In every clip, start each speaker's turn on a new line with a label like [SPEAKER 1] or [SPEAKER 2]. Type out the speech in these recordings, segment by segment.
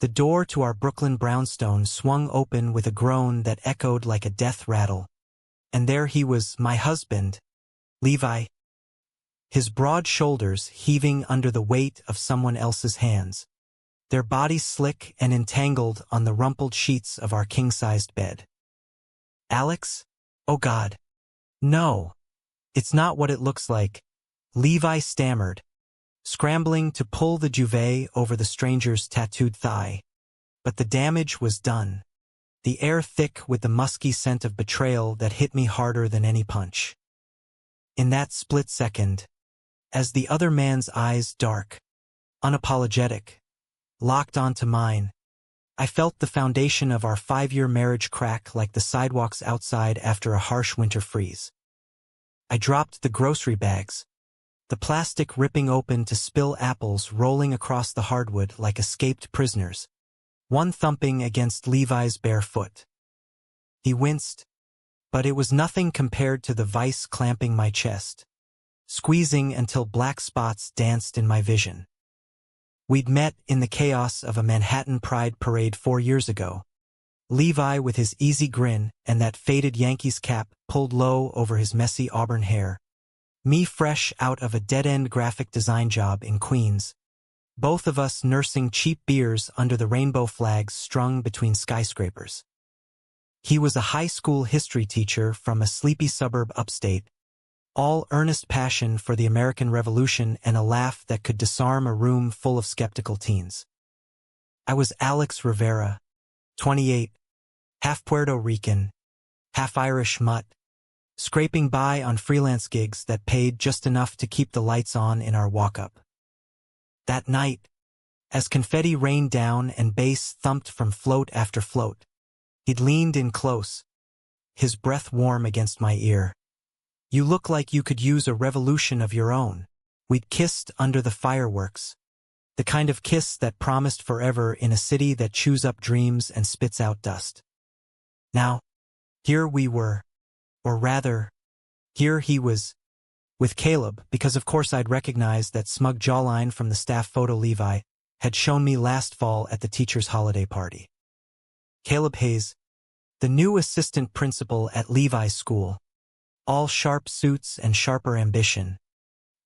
[SPEAKER 1] The door to our Brooklyn brownstone swung open with a groan that echoed like a death rattle. And there he was, my husband, Levi. His broad shoulders heaving under the weight of someone else's hands, their bodies slick and entangled on the rumpled sheets of our king-sized bed. Alex? Oh God. No. It's not what it looks like, Levi stammered, scrambling to pull the duvet over the stranger's tattooed thigh. But the damage was done, the air thick with the musky scent of betrayal that hit me harder than any punch. In that split second, as the other man's eyes dark, unapologetic, locked onto mine, I felt the foundation of our 5-year marriage crack like the sidewalks outside after a harsh winter freeze. I dropped the grocery bags, the plastic ripping open to spill apples rolling across the hardwood like escaped prisoners, one thumping against Levi's bare foot. He winced, but it was nothing compared to the vice clamping my chest, squeezing until black spots danced in my vision. We'd met in the chaos of a Manhattan Pride parade 4 years ago. Levi with his easy grin and that faded Yankees cap pulled low over his messy auburn hair. Me fresh out of a dead-end graphic design job in Queens. Both of us nursing cheap beers under the rainbow flags strung between skyscrapers. He was a high school history teacher from a sleepy suburb upstate, all earnest passion for the American Revolution and a laugh that could disarm a room full of skeptical teens. I was Alex Rivera, 28, half Puerto Rican, half Irish mutt, scraping by on freelance gigs that paid just enough to keep the lights on in our walk-up. That night, as confetti rained down and bass thumped from float after float, he'd leaned in close, his breath warm against my ear. You look like you could use a revolution of your own. We'd kissed under the fireworks, the kind of kiss that promised forever in a city that chews up dreams and spits out dust. Now, here we were, or rather, here he was, with Caleb, because of course I'd recognized that smug jawline from the staff photo Levi had shown me last fall at the teacher's holiday party. Caleb Hayes, the new assistant principal at Levi's school, all sharp suits and sharper ambition,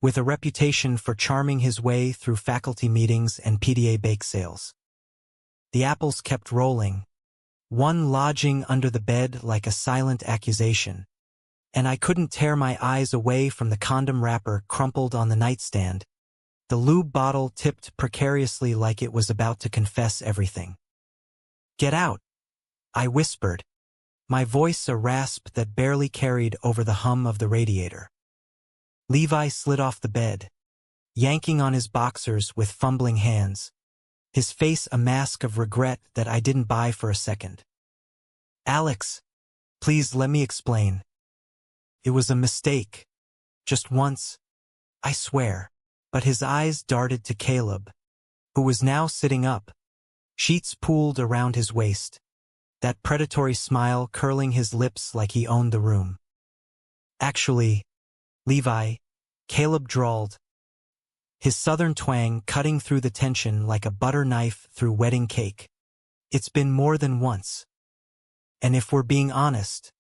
[SPEAKER 1] with a reputation for charming his way through faculty meetings and PDA bake sales. The apples kept rolling, one lodging under the bed like a silent accusation, and I couldn't tear my eyes away from the condom wrapper crumpled on the nightstand, the lube bottle tipped precariously like it was about to confess everything. "Get out," I whispered, my voice a rasp that barely carried over the hum of the radiator. Levi slid off the bed, yanking on his boxers with fumbling hands, his face a mask of regret that I didn't buy for a second. "Alex, please let me explain. It was a mistake. Just once, I swear." But his eyes darted to Caleb, who was now sitting up, sheets pooled around his waist, that predatory smile curling his lips like he owned the room. "Actually, Levi," Caleb drawled, his southern twang cutting through the tension like a butter knife through wedding cake. "It's been more than once. And if we're being honest,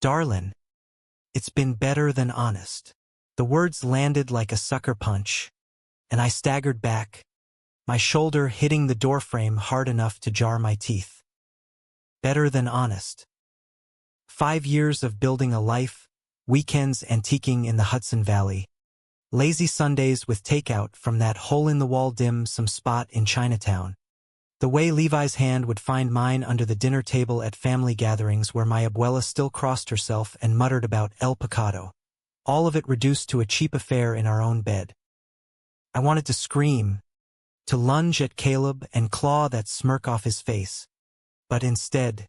[SPEAKER 1] darlin', it's been better than honest." The words landed like a sucker punch, and I staggered back, my shoulder hitting the doorframe hard enough to jar my teeth. Better than honest. 5 years of building a life, weekends antiquing in the Hudson Valley, lazy Sundays with takeout from that hole-in-the-wall dim sum spot in Chinatown. The way Levi's hand would find mine under the dinner table at family gatherings where my abuela still crossed herself and muttered about El Pecado. All of it reduced to a cheap affair in our own bed. I wanted to scream, to lunge at Caleb and claw that smirk off his face. But instead,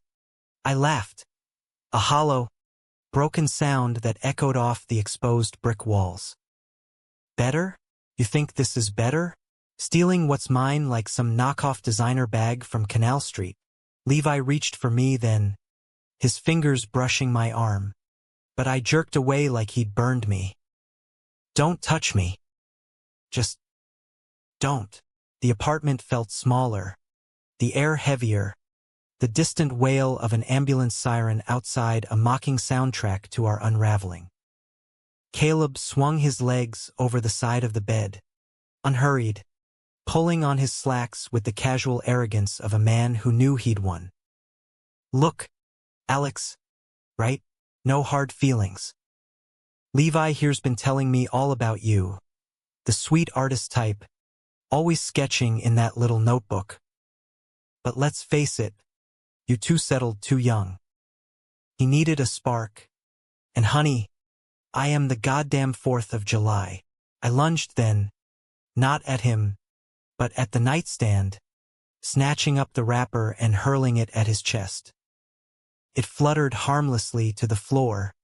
[SPEAKER 1] I laughed, a hollow, broken sound that echoed off the exposed brick walls. "Better? You think this is better? Stealing what's mine like some knockoff designer bag from Canal Street?" Levi reached for me then, his fingers brushing my arm, but I jerked away like he'd burned me. "Don't touch me. Just don't." The apartment felt smaller, the air heavier, the distant wail of an ambulance siren outside a mocking soundtrack to our unraveling. Caleb swung his legs over the side of the bed, unhurried, pulling on his slacks with the casual arrogance of a man who knew he'd won. "Look, Alex, right? No hard feelings. Levi here's been telling me all about you. The sweet artist type, always sketching in that little notebook. But let's face it, you two settled too young. He needed a spark. And honey, I am the goddamn 4th of July. I lunged then, not at him, but at the nightstand, snatching up the wrapper and hurling it at his chest. It fluttered harmlessly to the floor,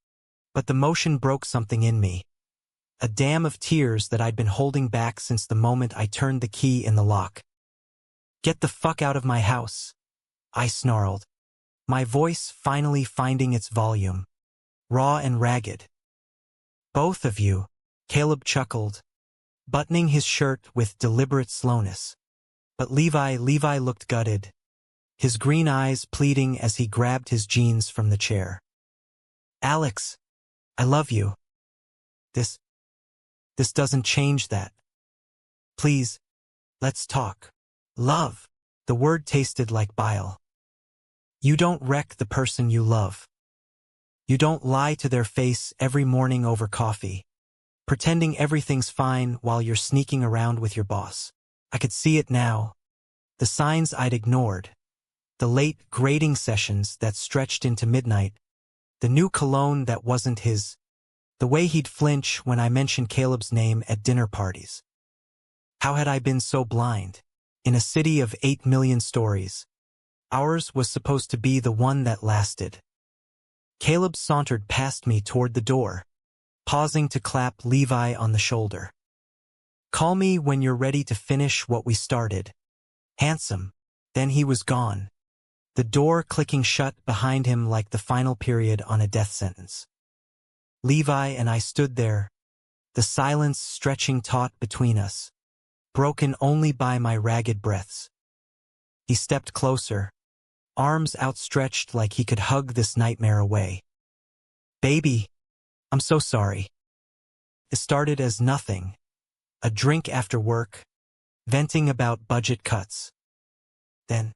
[SPEAKER 1] but the motion broke something in me. A dam of tears that I'd been holding back since the moment I turned the key in the lock. "Get the fuck out of my house," I snarled, my voice finally finding its volume, raw and ragged. "Both of you," Caleb chuckled, buttoning his shirt with deliberate slowness. But Levi looked gutted, his green eyes pleading as he grabbed his jeans from the chair. "Alex, I love you. This doesn't change that. Please, let's talk." Love. The word tasted like bile. You don't wreck the person you love. You don't lie to their face every morning over coffee, pretending everything's fine while you're sneaking around with your boss. I could see it now. The signs I'd ignored. The late grading sessions that stretched into midnight. The new cologne that wasn't his. The way he'd flinch when I mentioned Caleb's name at dinner parties. How had I been so blind? In a city of 8 million stories, ours was supposed to be the one that lasted. Caleb sauntered past me toward the door, pausing to clap Levi on the shoulder. "Call me when you're ready to finish what we started." Handsome. Then he was gone, the door clicking shut behind him like the final period on a death sentence. Levi and I stood there, the silence stretching taut between us, broken only by my ragged breaths. He stepped closer, arms outstretched like he could hug this nightmare away. "Baby, I'm so sorry." It started as nothing, a drink after work, venting about budget cuts. Then,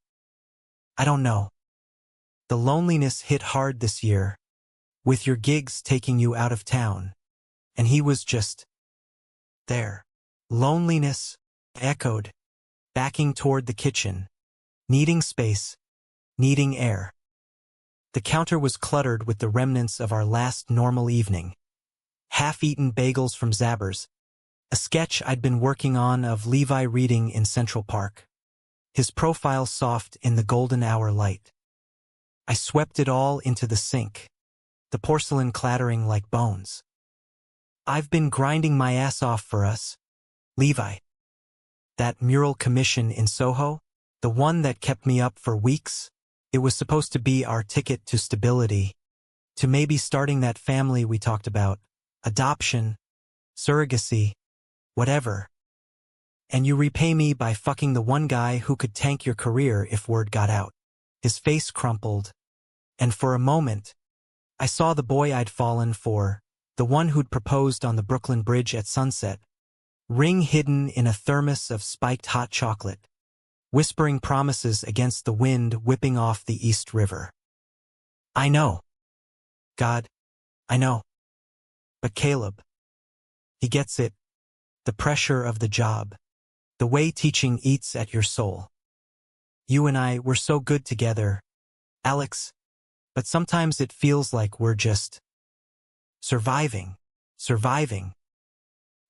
[SPEAKER 1] I don't know. The loneliness hit hard this year, with your gigs taking you out of town, and he was just there. Loneliness, I echoed, backing toward the kitchen, needing space, needing air. The counter was cluttered with the remnants of our last normal evening. Half-eaten bagels from Zabbers, a sketch I'd been working on of Levi reading in Central Park, his profile soft in the golden hour light. I swept it all into the sink, the porcelain clattering like bones. "I've been grinding my ass off for us, Levi. That mural commission in Soho, the one that kept me up for weeks, it was supposed to be our ticket to stability, to maybe starting that family we talked about, adoption, surrogacy, whatever. And you repay me by fucking the one guy who could tank your career if word got out." His face crumpled, and for a moment, I saw the boy I'd fallen for, the one who'd proposed on the Brooklyn Bridge at sunset, ring hidden in a thermos of spiked hot chocolate, whispering promises against the wind whipping off the East River. I know. God, I know. But Caleb, he gets it, the pressure of the job, the way teaching eats at your soul. You and I were so good together, Alex, but sometimes it feels like we're just surviving.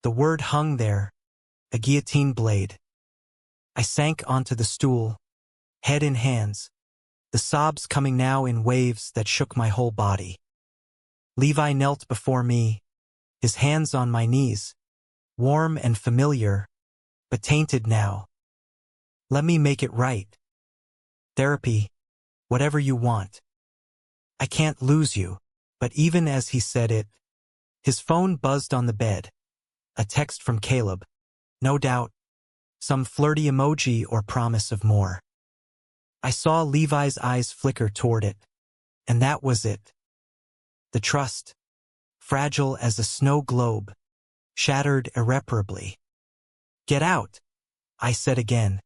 [SPEAKER 1] The word hung there, a guillotine blade. I sank onto the stool, head in hands, the sobs coming now in waves that shook my whole body. Levi knelt before me, his hands on my knees, warm and familiar, but tainted now. "Let me make it right. Therapy, whatever you want. I can't lose you." But even as he said it, his phone buzzed on the bed. A text from Caleb. No doubt, some flirty emoji or promise of more. I saw Levi's eyes flicker toward it, and that was it. The trust, fragile as a snow globe, shattered irreparably. "Get out," I said again,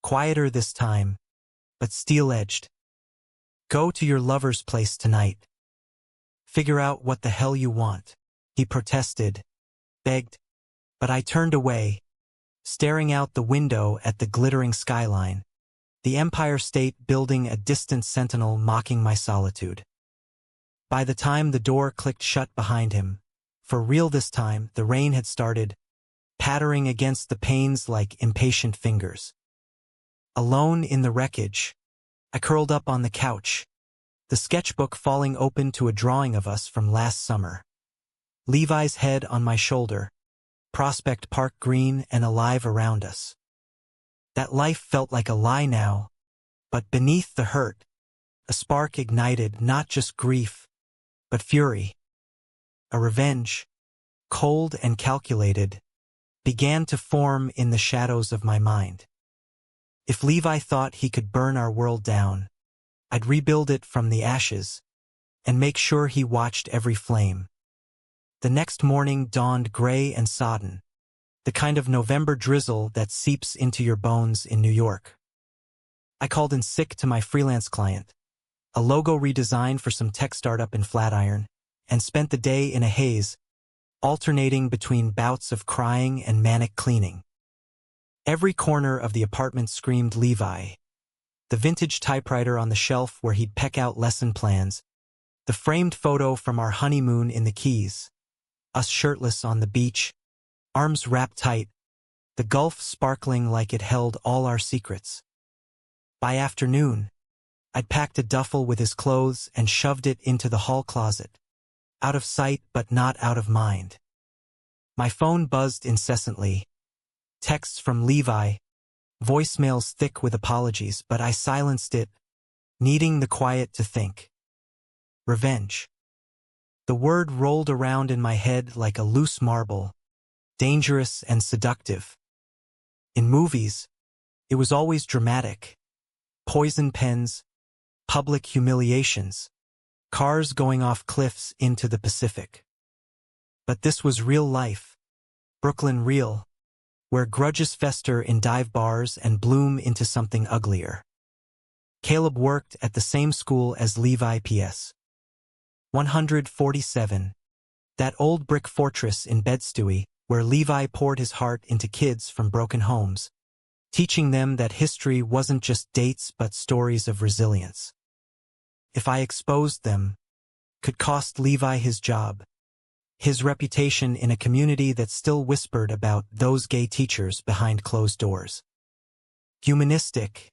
[SPEAKER 1] quieter this time, but steel-edged. "Go to your lover's place tonight. Figure out what the hell you want," he protested, begged, but I turned away, staring out the window at the glittering skyline, the Empire State Building a distant sentinel mocking my solitude. By the time the door clicked shut behind him, for real this time, the rain had started, pattering against the panes like impatient fingers. Alone in the wreckage, I curled up on the couch, the sketchbook falling open to a drawing of us from last summer. Levi's head on my shoulder, Prospect Park green and alive around us. That life felt like a lie now, but beneath the hurt, a spark ignited not just grief, but fury. A revenge, cold and calculated, began to form in the shadows of my mind. If Levi thought he could burn our world down, I'd rebuild it from the ashes, and make sure he watched every flame. The next morning dawned gray and sodden, the kind of November drizzle that seeps into your bones in New York. I called in sick to my freelance client, a logo redesign for some tech startup in Flatiron, and spent the day in a haze, alternating between bouts of crying and manic cleaning. Every corner of the apartment screamed Levi. The vintage typewriter on the shelf where he'd peck out lesson plans, the framed photo from our honeymoon in the Keys, us shirtless on the beach, arms wrapped tight, the Gulf sparkling like it held all our secrets. By afternoon, I'd packed a duffel with his clothes and shoved it into the hall closet, out of sight but not out of mind. My phone buzzed incessantly. Texts from Levi, voicemails thick with apologies, but I silenced it, needing the quiet to think. Revenge. The word rolled around in my head like a loose marble, dangerous and seductive. In movies, it was always dramatic. Poison pens, public humiliations, cars going off cliffs into the Pacific. But this was real life, Brooklyn real, where grudges fester in dive bars and bloom into something uglier. Caleb worked at the same school as Levi. PS. 147. That old brick fortress in Bed-Stuy, where Levi poured his heart into kids from broken homes, teaching them that history wasn't just dates but stories of resilience. If I exposed them, could cost Levi his job, his reputation in a community that still whispered about those gay teachers behind closed doors. Humanistic,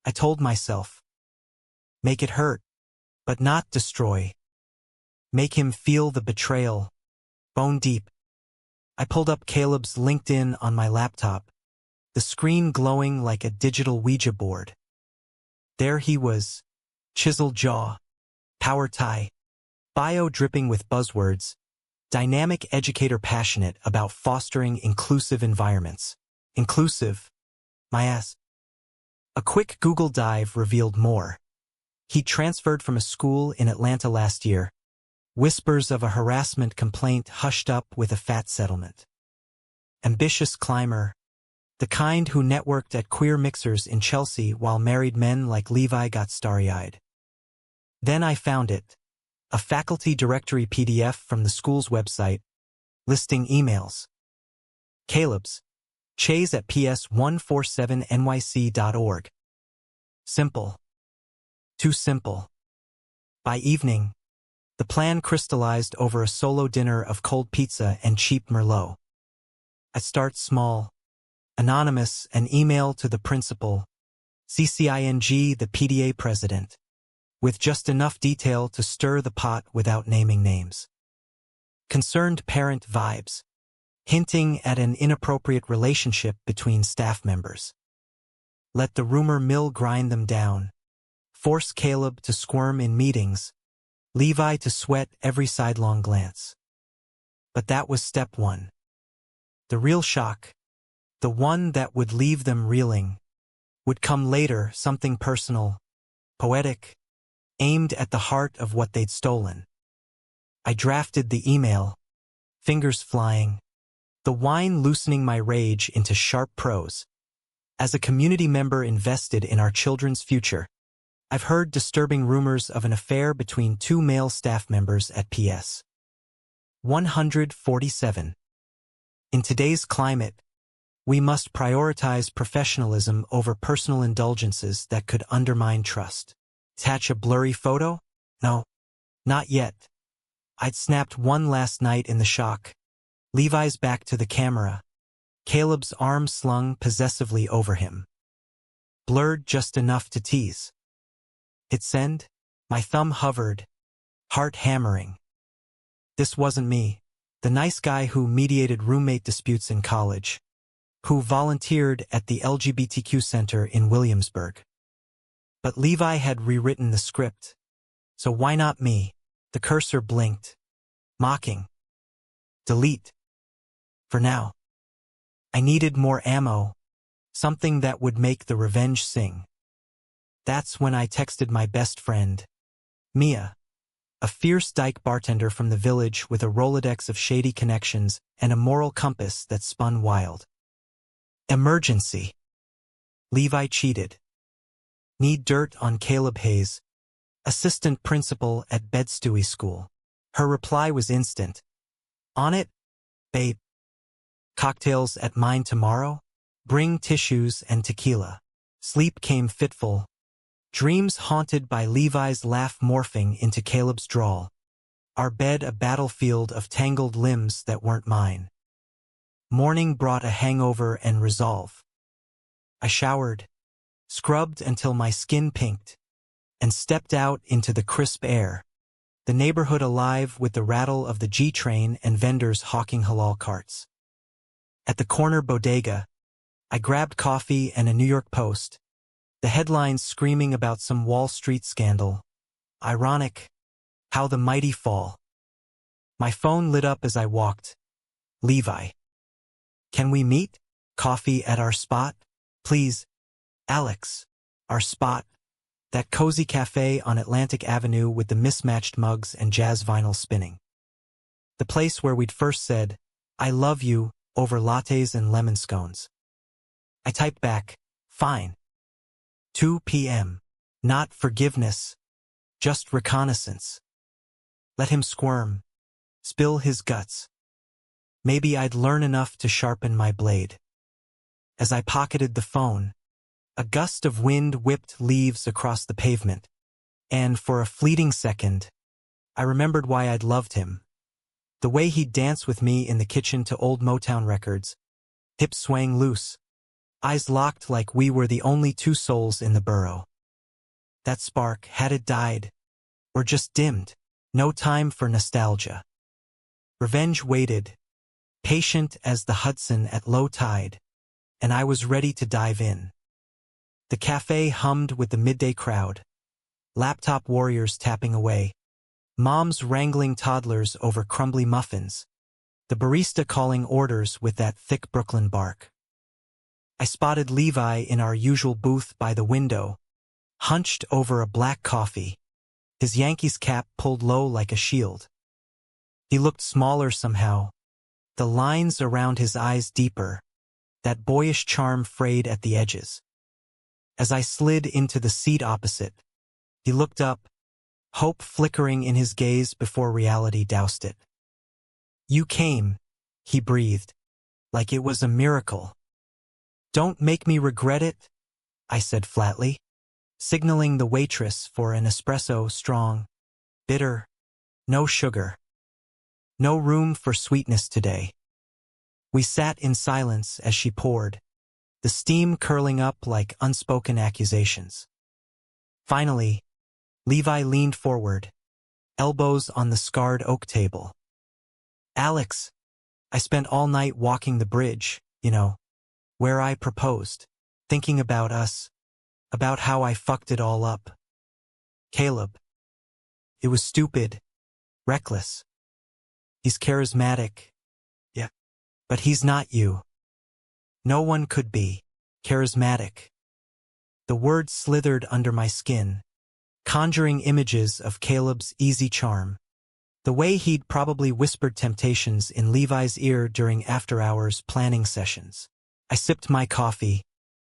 [SPEAKER 1] I told myself. Make it hurt, but not destroy. Make him feel the betrayal, bone deep. I pulled up Caleb's LinkedIn on my laptop, the screen glowing like a digital Ouija board. There he was, chiseled jaw, power tie, bio dripping with buzzwords, dynamic educator passionate about fostering inclusive environments. Inclusive, my ass. A quick Google dive revealed more. He transferred from a school in Atlanta last year. Whispers of a harassment complaint hushed up with a fat settlement. Ambitious climber, the kind who networked at queer mixers in Chelsea while married men like Levi got starry-eyed. Then I found it, a faculty directory PDF from the school's website, listing emails. Caleb's, Chase at ps147nyc.org. Simple. Too simple. By evening, the plan crystallized over a solo dinner of cold pizza and cheap Merlot. I'd start small, anonymous, an email to the principal, CCING the PDA president, with just enough detail to stir the pot without naming names. Concerned parent vibes, hinting at an inappropriate relationship between staff members. Let the rumor mill grind them down. Force Caleb to squirm in meetings, Levi to sweat every sidelong glance. But that was step one. The real shock, the one that would leave them reeling, would come later, something personal, poetic, aimed at the heart of what they'd stolen. I drafted the email, fingers flying, the wine loosening my rage into sharp prose. As a community member invested in our children's future, I've heard disturbing rumors of an affair between two male staff members at PS 147. In today's climate, we must prioritize professionalism over personal indulgences that could undermine trust. Attach a blurry photo? No, not yet. I'd snapped one last night in the shock. Levi's back to the camera, Caleb's arm slung possessively over him. Blurred just enough to tease. Hit send? My thumb hovered, heart hammering. This wasn't me, the nice guy who mediated roommate disputes in college, who volunteered at the LGBTQ Center in Williamsburg. But Levi had rewritten the script. So why not me? The cursor blinked, mocking. Delete. For now. I needed more ammo, something that would make the revenge sing. That's when I texted my best friend, Mia, a fierce dyke bartender from the village with a Rolodex of shady connections and a moral compass that spun wild. Emergency. Levi cheated. Need dirt on Caleb Hayes, assistant principal at Bedstuy School. Her reply was instant. On it, babe. Cocktails at mine tomorrow? Bring tissues and tequila. Sleep came fitful. Dreams haunted by Levi's laugh morphing into Caleb's drawl. Our bed a battlefield of tangled limbs that weren't mine. Morning brought a hangover and resolve. I showered, scrubbed until my skin pinked, and stepped out into the crisp air, the neighborhood alive with the rattle of the G-train and vendors hawking halal carts. At the corner bodega, I grabbed coffee and a New York Post, the headlines screaming about some Wall Street scandal. Ironic, how the mighty fall. My phone lit up as I walked. Levi. Can we meet? Coffee at our spot? Please. Alex. Our spot. That cozy cafe on Atlantic Avenue with the mismatched mugs and jazz vinyl spinning. The place where we'd first said, I love you, over lattes and lemon scones. I typed back, fine. 2 p.m. Not forgiveness, just reconnaissance. Let him squirm, spill his guts. Maybe I'd learn enough to sharpen my blade. As I pocketed the phone, a gust of wind whipped leaves across the pavement, and for a fleeting second, I remembered why I'd loved him. The way he'd dance with me in the kitchen to old Motown records, hips swaying loose, eyes locked like we were the only two souls in the borough. That spark, had it died, or just dimmed, no time for nostalgia. Revenge waited, patient as the Hudson at low tide, and I was ready to dive in. The cafe hummed with the midday crowd, laptop warriors tapping away, moms wrangling toddlers over crumbly muffins, the barista calling orders with that thick Brooklyn bark. I spotted Levi in our usual booth by the window, hunched over a black coffee, his Yankees cap pulled low like a shield. He looked smaller somehow, the lines around his eyes deeper, that boyish charm frayed at the edges. As I slid into the seat opposite, he looked up, hope flickering in his gaze before reality doused it. You came, he breathed, like it was a miracle. Don't make me regret it, I said flatly, signaling the waitress for an espresso strong, bitter, no sugar. No room for sweetness today. We sat in silence as she poured, the steam curling up like unspoken accusations. Finally, Levi leaned forward, elbows on the scarred oak table. Alex, I spent all night walking the bridge, where I proposed, thinking about us, about how I fucked it all up. Caleb. It was stupid, reckless. He's charismatic, yeah, but he's not you. No one could be charismatic, The word slithered under my skin, conjuring images of Caleb's easy charm. The way he'd probably whispered temptations in Levi's ear during after-hours planning sessions. I sipped my coffee,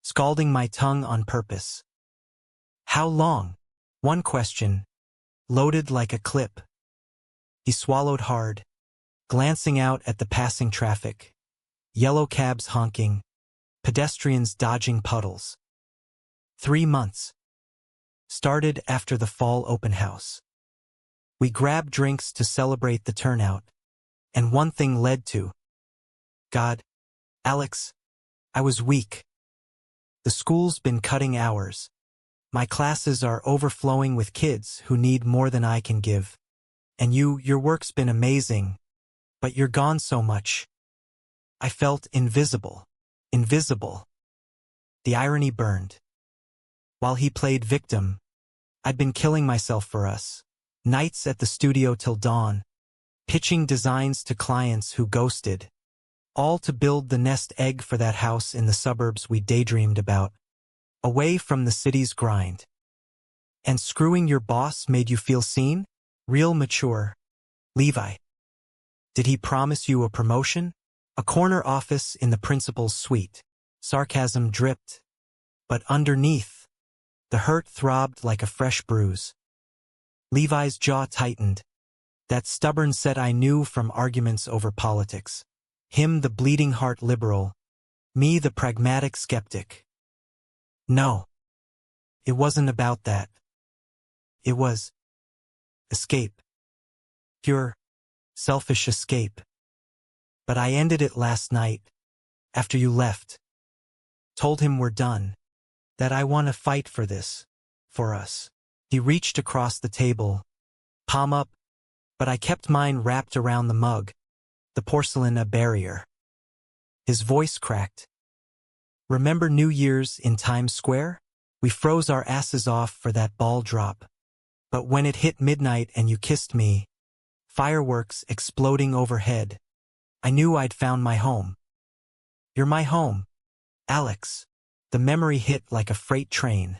[SPEAKER 1] scalding my tongue on purpose. How long? One question, loaded like a clip. He swallowed hard, glancing out at the passing traffic. Yellow cabs honking, pedestrians dodging puddles. 3 months. Started after the fall open house. We grabbed drinks to celebrate the turnout, and one thing led to. God, Alex, I was weak. The school's been cutting hours. My classes are overflowing with kids who need more than I can give. And your work's been amazing, but you're gone so much. I felt invisible. Invisible. The irony burned. While he played victim, I'd been killing myself for us. Nights at the studio till dawn, pitching designs to clients who ghosted, all to build the nest egg for that house in the suburbs we daydreamed about, away from the city's grind. And screwing your boss made you feel seen? Real mature. Levi. Did he promise you a promotion? A corner office in the principal's suite. Sarcasm dripped. But underneath, the hurt throbbed like a fresh bruise. Levi's jaw tightened. That stubborn set I knew from arguments over politics. Him the bleeding heart liberal, me the pragmatic skeptic. No. It wasn't about that. It was escape. Pure, selfish escape. But I ended it last night, after you left. Told him we're done. That I want to fight for this. For us. He reached across the table, palm up, but I kept mine wrapped around the mug, the porcelain a barrier. His voice cracked. Remember New Year's in Times Square? We froze our asses off for that ball drop. But when it hit midnight and you kissed me, fireworks exploding overhead, I knew I'd found my home. You're my home, Alex. The memory hit like a freight train.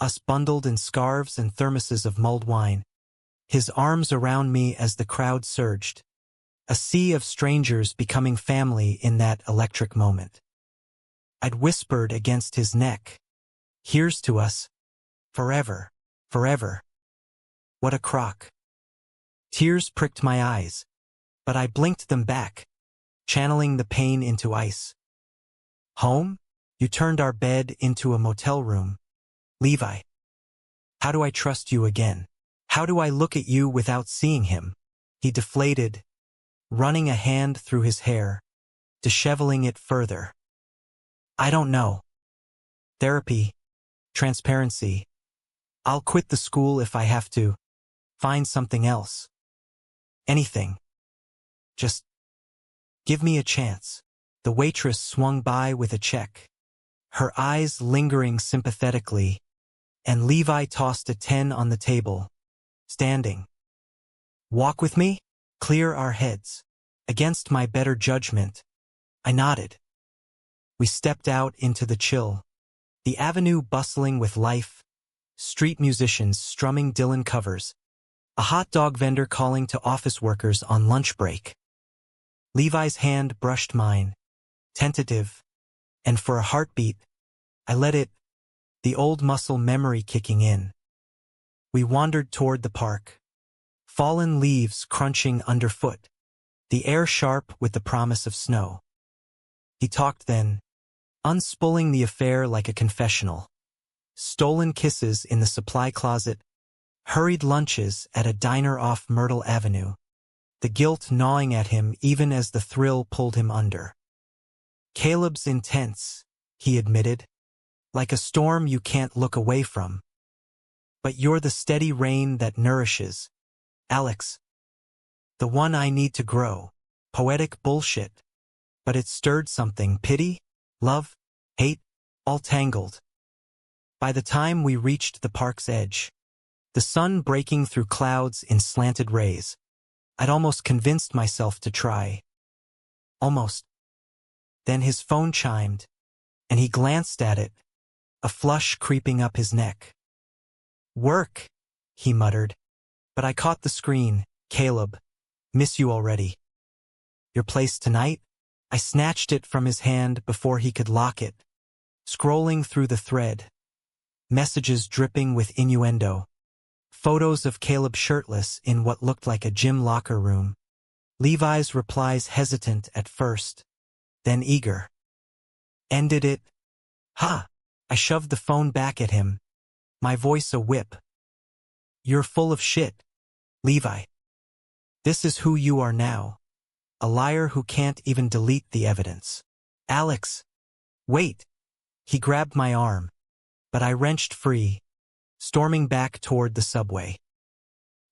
[SPEAKER 1] Us bundled in scarves and thermoses of mulled wine. His arms around me as the crowd surged. A sea of strangers becoming family in that electric moment. I'd whispered against his neck. Here's to us. Forever. Forever. What a crock. Tears pricked my eyes, but I blinked them back, channeling the pain into ice. Home? You turned our bed into a motel room. Levi. How do I trust you again? How do I look at you without seeing him? He deflated, running a hand through his hair, disheveling it further. I don't know. Therapy. Transparency. I'll quit the school if I have to. Find something else. Anything. Just give me a chance. The waitress swung by with a check, her eyes lingering sympathetically, and Levi tossed a 10 on the table, standing. Walk with me? Clear our heads. Against my better judgment, I nodded. We stepped out into the chill, the avenue bustling with life, street musicians strumming Dylan covers, a hot dog vendor calling to office workers on lunch break. Levi's hand brushed mine, tentative, and for a heartbeat, I let it, the old muscle memory kicking in. We wandered toward the park, fallen leaves crunching underfoot, the air sharp with the promise of snow. He talked then, unspooling the affair like a confessional. Stolen kisses in the supply closet, hurried lunches at a diner off Myrtle Avenue, the guilt gnawing at him even as the thrill pulled him under. Caleb's intense, he admitted, like a storm you can't look away from. But you're the steady rain that nourishes, Alex. The one I need to grow. Poetic bullshit. But it stirred something, pity, love, hate, all tangled. By the time we reached the park's edge, the sun breaking through clouds in slanted rays, I'd almost convinced myself to try. Almost. Then his phone chimed, and he glanced at it, a flush creeping up his neck. "Work," he muttered. But I caught the screen. "Caleb, miss you already." "Your place tonight?" I snatched it from his hand before he could lock it. Scrolling through the thread. Messages dripping with innuendo. Photos of Caleb shirtless in what looked like a gym locker room. Levi's replies hesitant at first, then eager. "Ended it?" "Ha!" I shoved the phone back at him, my voice a whip. "You're full of shit, Levi. This is who you are now. A liar who can't even delete the evidence." "Alex, wait." He grabbed my arm, but I wrenched free, storming back toward the subway.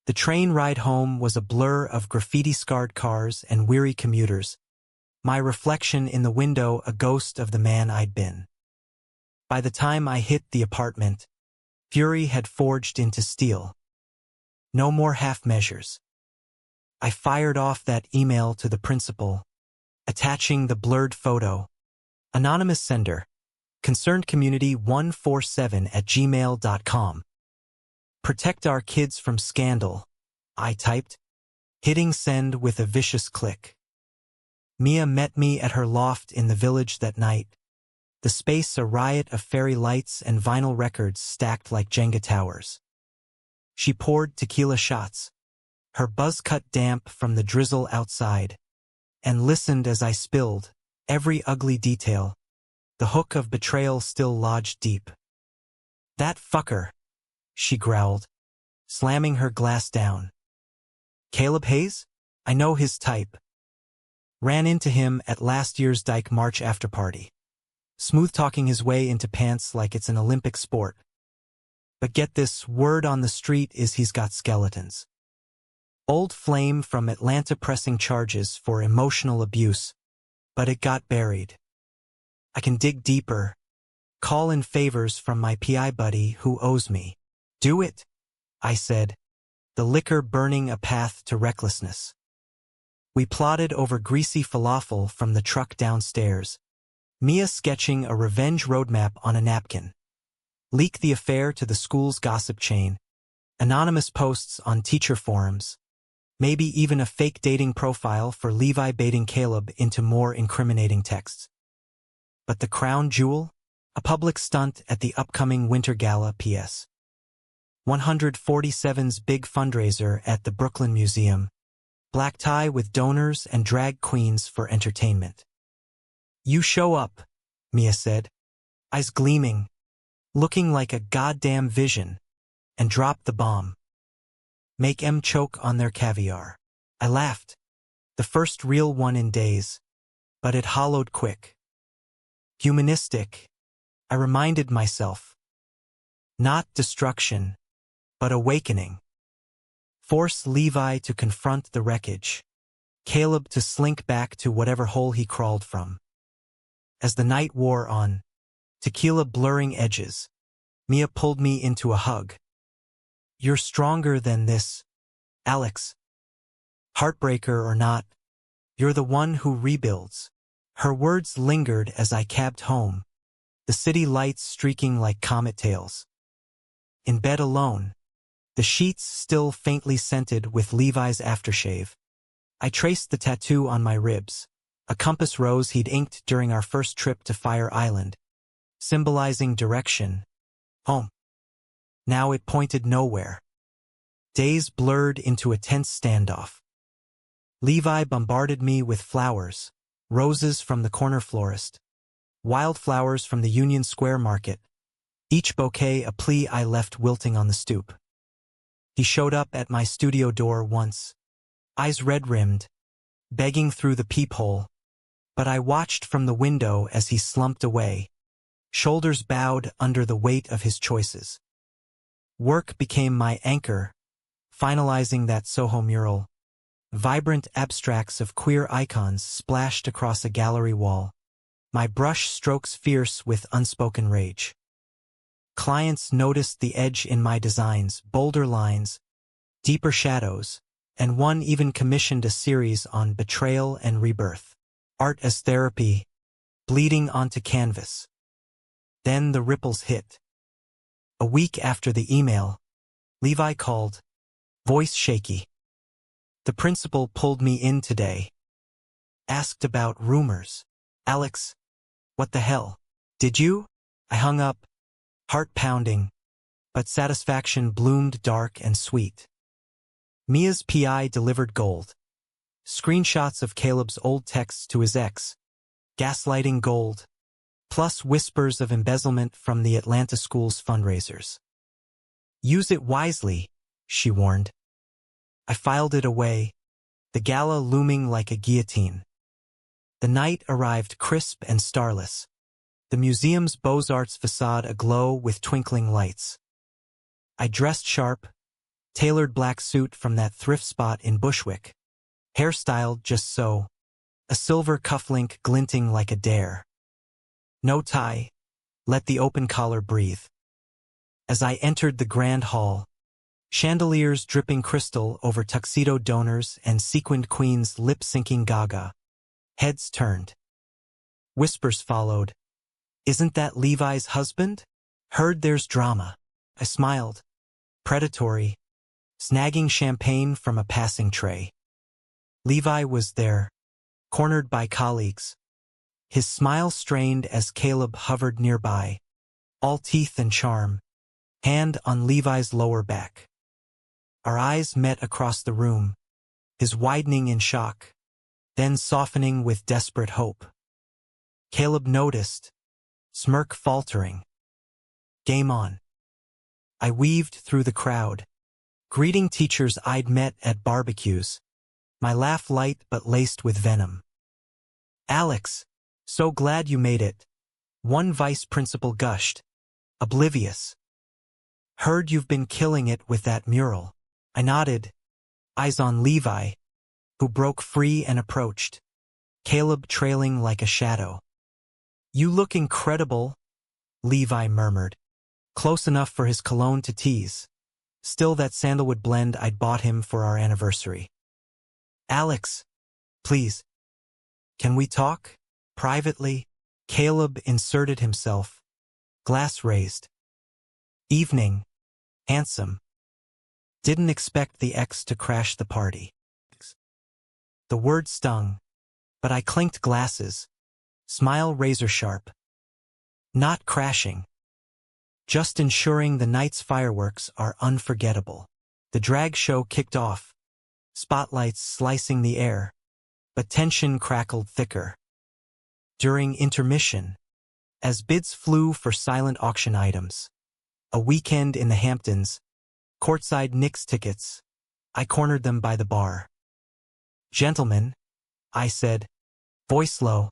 [SPEAKER 1] The train ride home was a blur of graffiti-scarred cars and weary commuters, my reflection in the window a ghost of the man I'd been. By the time I hit the apartment, fury had forged into steel. No more half measures. I fired off that email to the principal, attaching the blurred photo. Anonymous sender. concernedcommunity147@gmail.com. Protect our kids from scandal, I typed, hitting send with a vicious click. Mia met me at her loft in the village that night, the space a riot of fairy lights and vinyl records stacked like Jenga towers. She poured tequila shots, her buzz cut damp from the drizzle outside, and listened as I spilled, every ugly detail, the hook of betrayal still lodged deep. "That fucker," she growled, slamming her glass down. "Caleb Hayes? I know his type. Ran into him at last year's Dyke March afterparty. Smooth-talking his way into pants like it's an Olympic sport. But get this, word on the street is he's got skeletons. Old flame from Atlanta pressing charges for emotional abuse, but it got buried. I can dig deeper, call in favors from my PI buddy who owes me." "Do it," I said, the liquor burning a path to recklessness. We plodded over greasy falafel from the truck downstairs, Mia sketching a revenge roadmap on a napkin. Leak the affair to the school's gossip chain, anonymous posts on teacher forums, maybe even a fake dating profile for Levi baiting Caleb into more incriminating texts. But the crown jewel? A public stunt at the upcoming Winter Gala PS. 147's big fundraiser at the Brooklyn Museum. Black tie with donors and drag queens for entertainment. "You show up," Mia said, eyes gleaming, looking like a goddamn vision, and drop the bomb. "Make 'em choke on their caviar." I laughed, the first real one in days, but it hollowed quick. Humanistic, I reminded myself. Not destruction, but awakening. Force Levi to confront the wreckage, Caleb to slink back to whatever hole he crawled from. As the night wore on, tequila blurring edges, Mia pulled me into a hug. "You're stronger than this, Alex. Heartbreaker or not, you're the one who rebuilds." Her words lingered as I cabbed home, the city lights streaking like comet tails. In bed alone, the sheets still faintly scented with Levi's aftershave, I traced the tattoo on my ribs, a compass rose he'd inked during our first trip to Fire Island, symbolizing direction, home. Now it pointed nowhere. Days blurred into a tense standoff. Levi bombarded me with flowers, roses from the corner florist, wildflowers from the Union Square market, each bouquet a plea I left wilting on the stoop. He showed up at my studio door once, eyes red-rimmed, begging through the peephole, but I watched from the window as he slumped away, shoulders bowed under the weight of his choices. Work became my anchor, finalizing that Soho mural. Vibrant abstracts of queer icons splashed across a gallery wall, my brush strokes fierce with unspoken rage. Clients noticed the edge in my designs, bolder lines, deeper shadows, and one even commissioned a series on betrayal and rebirth. Art as therapy, bleeding onto canvas. Then the ripples hit. A week after the email, Levi called, voice shaky. The principal pulled me in today. Asked about rumors. Alex, what the hell? Did you? I hung up, heart pounding, but satisfaction bloomed dark and sweet. Mia's PI delivered gold. Screenshots of Caleb's old texts to his ex. Gaslighting gold. Plus whispers of embezzlement from the Atlanta school's fundraisers. Use it wisely, she warned. I filed it away, the gala looming like a guillotine. The night arrived crisp and starless, the museum's Beaux-Arts facade aglow with twinkling lights. I dressed sharp, tailored black suit from that thrift spot in Bushwick, hairstyled just so, a silver cufflink glinting like a dare. No tie, let the open collar breathe. As I entered the grand hall, chandeliers dripping crystal over tuxedo donors and sequined queens lip-syncing gaga. Heads turned. Whispers followed. Isn't that Levi's husband? Heard there's drama. I smiled. Predatory. Snagging champagne from a passing tray. Levi was there, cornered by colleagues. His smile strained as Caleb hovered nearby, all teeth and charm, hand on Levi's lower back. Our eyes met across the room, his widening in shock, then softening with desperate hope. Caleb noticed, smirk faltering. Game on. I weaved through the crowd, greeting teachers I'd met at barbecues, my laugh light but laced with venom. Alex, so glad you made it. One vice principal gushed, oblivious. Heard you've been killing it with that mural. I nodded, eyes on Levi, who broke free and approached, Caleb trailing like a shadow. You look incredible, Levi murmured, close enough for his cologne to tease, still that sandalwood blend I'd bought him for our anniversary. Alex, please, can we talk? Privately, Caleb inserted himself, glass raised. Evening, handsome. Didn't expect the ex to crash the party. The word stung, but I clinked glasses, smile razor sharp. Not crashing. Just ensuring the night's fireworks are unforgettable. The drag show kicked off, spotlights slicing the air, but tension crackled thicker. During intermission, as bids flew for silent auction items, a weekend in the Hamptons, courtside Knicks tickets, I cornered them by the bar. Gentlemen, I said, voice low,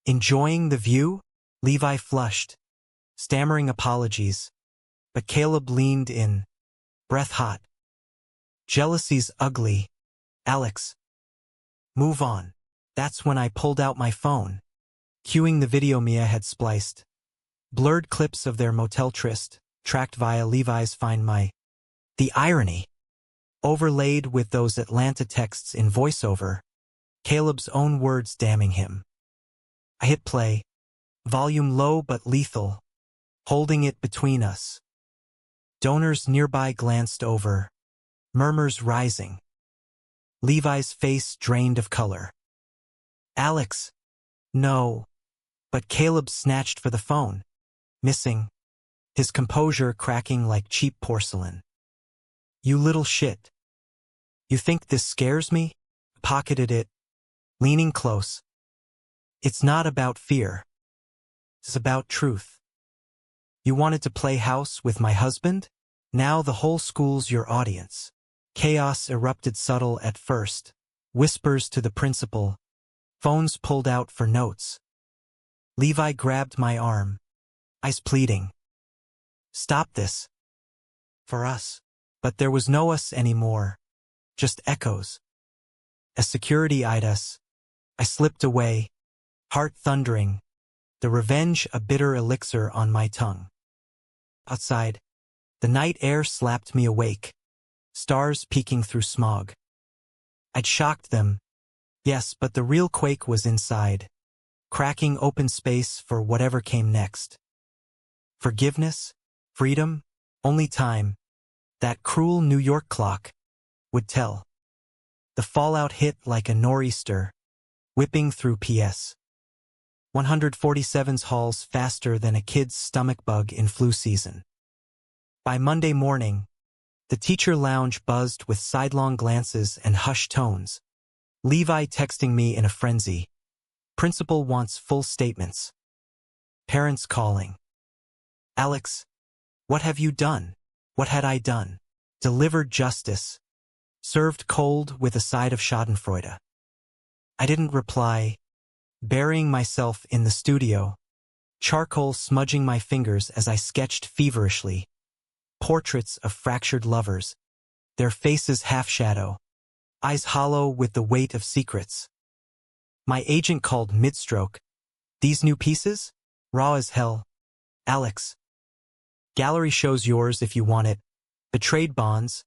[SPEAKER 1] enjoying the view? Levi flushed, stammering apologies, but Caleb leaned in, breath hot. Jealousy's ugly, Alex. Move on. That's when I pulled out my phone, cueing the video Mia had spliced. Blurred clips of their motel tryst, tracked via Levi's Find My. The irony. Overlaid with those Atlanta texts in voiceover, Caleb's own words damning him. I hit play, volume low but lethal, holding it between us. Donors nearby glanced over, murmurs rising. Levi's face drained of color. Alex. No. But Caleb snatched for the phone, missing, his composure cracking like cheap porcelain. You little shit. You think this scares me? Pocketed it, leaning close. It's not about fear. It's about truth. You wanted to play house with my husband? Now the whole school's your audience. Chaos erupted subtle at first, whispers to the principal, phones pulled out for notes. Levi grabbed my arm, eyes pleading. Stop this. For us. But there was no us anymore, just echoes. As security eyed us, I slipped away, heart thundering, the revenge a bitter elixir on my tongue. Outside, the night air slapped me awake, stars peeking through smog. I'd shocked them, yes, but the real quake was inside, cracking open space for whatever came next. Forgiveness? Freedom? Only time, that cruel New York clock, would tell. The fallout hit like a nor'easter, whipping through PS 147's halls faster than a kid's stomach bug in flu season. By Monday morning, the teacher lounge buzzed with sidelong glances and hushed tones. Levi texting me in a frenzy. Principal wants full statements. Parents calling. Alex, what have you done? What had I done? Delivered justice. Served cold with a side of schadenfreude. I didn't reply, burying myself in the studio, charcoal smudging my fingers as I sketched feverishly. Portraits of fractured lovers, their faces half-shadow, eyes hollow with the weight of secrets. My agent called mid-stroke. These new pieces? Raw as hell. Alex. Gallery shows yours if you want it. Betrayed bonds.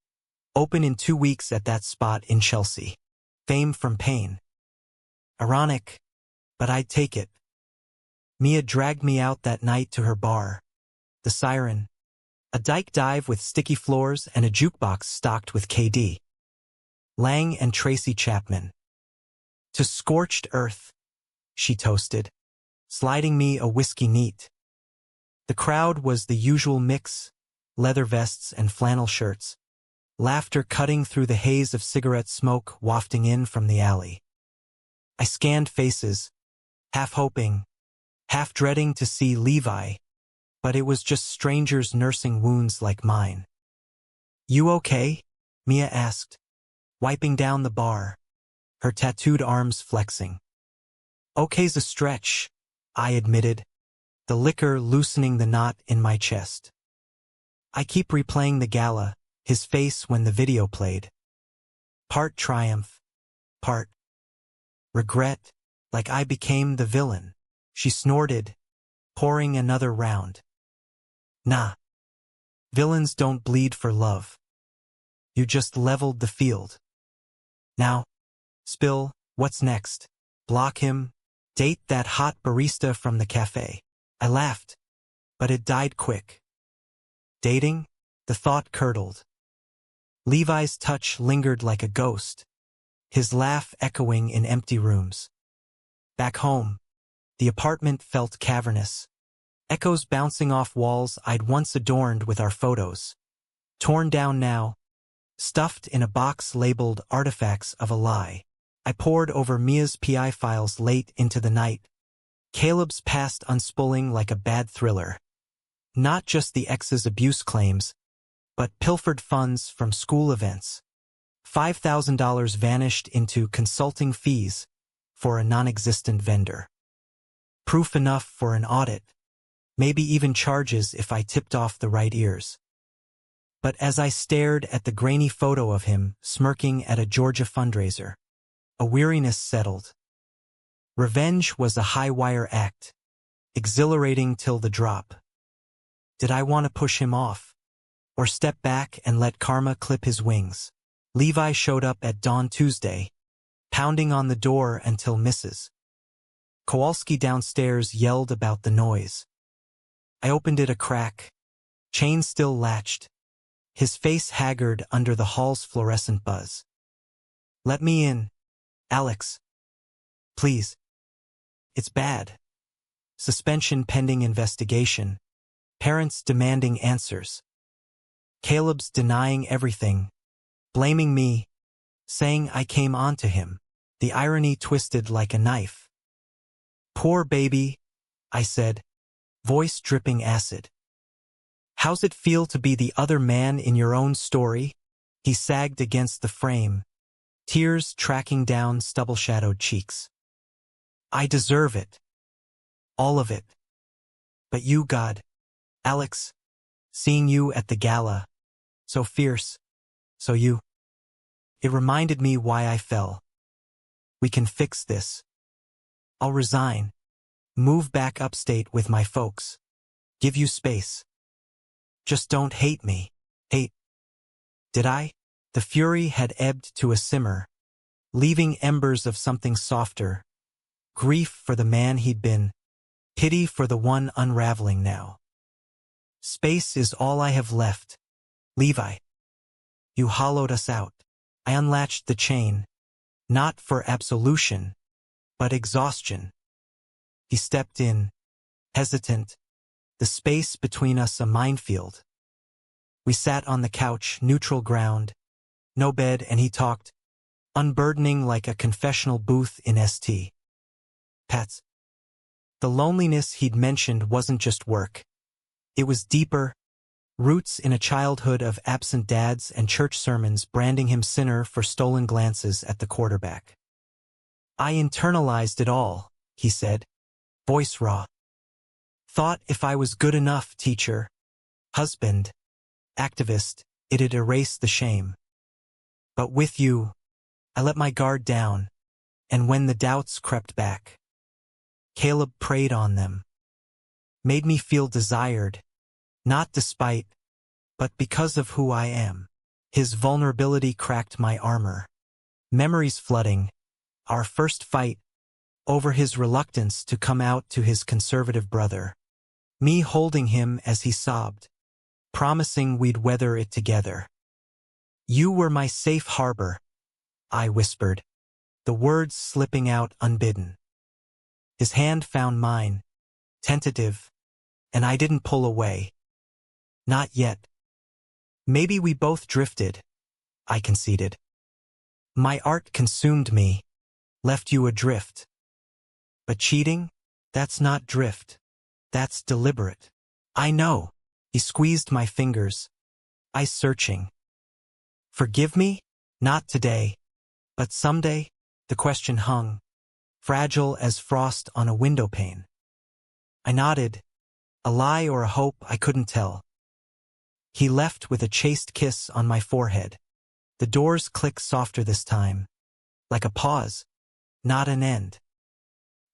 [SPEAKER 1] Open in 2 weeks at that spot in Chelsea. Fame from pain. Ironic, but I'd take it. Mia dragged me out that night to her bar. The Siren. A dyke dive with sticky floors and a jukebox stocked with KD. Lang and Tracy Chapman. To scorched earth, she toasted, sliding me a whiskey neat. The crowd was the usual mix, leather vests and flannel shirts, laughter cutting through the haze of cigarette smoke wafting in from the alley. I scanned faces, half hoping, half dreading to see Levi, but it was just strangers nursing wounds like mine. You okay? Mia asked, wiping down the bar, her tattooed arms flexing. Okay's a stretch, I admitted, the liquor loosening the knot in my chest. I keep replaying the gala, his face when the video played. Part triumph, part regret, like I became the villain. She snorted, pouring another round. Nah. Villains don't bleed for love. You just leveled the field. Now, spill, what's next? Block him? Date that hot barista from the cafe? I laughed, but it died quick. Dating? The thought curdled. Levi's touch lingered like a ghost, his laugh echoing in empty rooms. Back home, the apartment felt cavernous, echoes bouncing off walls I'd once adorned with our photos. Torn down now, stuffed in a box labeled Artifacts of a Lie. I pored over Mia's PI files late into the night, Caleb's past unspooling like a bad thriller. Not just the ex's abuse claims, but pilfered funds from school events. $5,000 vanished into consulting fees for a non-existent vendor. Proof enough for an audit, maybe even charges if I tipped off the right ears. But as I stared at the grainy photo of him smirking at a Georgia fundraiser, a weariness settled. Revenge was a high-wire act, exhilarating till the drop. Did I want to push him off, or step back and let karma clip his wings? Levi showed up at dawn Tuesday, pounding on the door until Mrs. Kowalski downstairs yelled about the noise. I opened it a crack, chain still latched, his face haggard under the hall's fluorescent buzz. Let me in, Alex. Please. It's bad. Suspension pending investigation. Parents demanding answers. Caleb's denying everything, blaming me, saying I came on to him, the irony twisted like a knife. Poor baby, I said, voice dripping acid. How's it feel to be the other man in your own story? He sagged against the frame, tears tracking down stubble-shadowed cheeks. I deserve it. All of it. But you, God, Alex, seeing you at the gala, so fierce, so you. It reminded me why I fell. We can fix this. I'll resign, move back upstate with my folks, give you space. Just don't hate me. Hate. Did I? The fury had ebbed to a simmer, leaving embers of something softer. Grief for the man he'd been, pity for the one unraveling now. Space is all I have left. Levi. You hollowed us out. I unlatched the chain, not for absolution, but exhaustion. He stepped in, hesitant, the space between us a minefield. We sat on the couch, neutral ground, no bed, and he talked, unburdening like a confessional booth in St. Pat's. The loneliness he'd mentioned wasn't just work. It was deeper, roots in a childhood of absent dads and church sermons branding him sinner for stolen glances at the quarterback. I internalized it all, he said, voice raw. Thought if I was good enough, teacher, husband, activist, it'd erase the shame. But with you, I let my guard down, and when the doubts crept back, Caleb preyed on them. Made me feel desired, not despite, but because of who I am. His vulnerability cracked my armor. Memories flooding, our first fight, over his reluctance to come out to his conservative brother. Me holding him as he sobbed, promising we'd weather it together. You were my safe harbor, I whispered, the words slipping out unbidden. His hand found mine, tentative, and I didn't pull away. Not yet. Maybe we both drifted, I conceded. My art consumed me, left you adrift. But cheating? That's not drift. That's deliberate. I know. He squeezed my fingers, eyes searching. Forgive me? Not today. But someday? The question hung, fragile as frost on a window pane. I nodded, a lie or a hope I couldn't tell. He left with a chaste kiss on my forehead. The doors clicked softer this time, like a pause, not an end.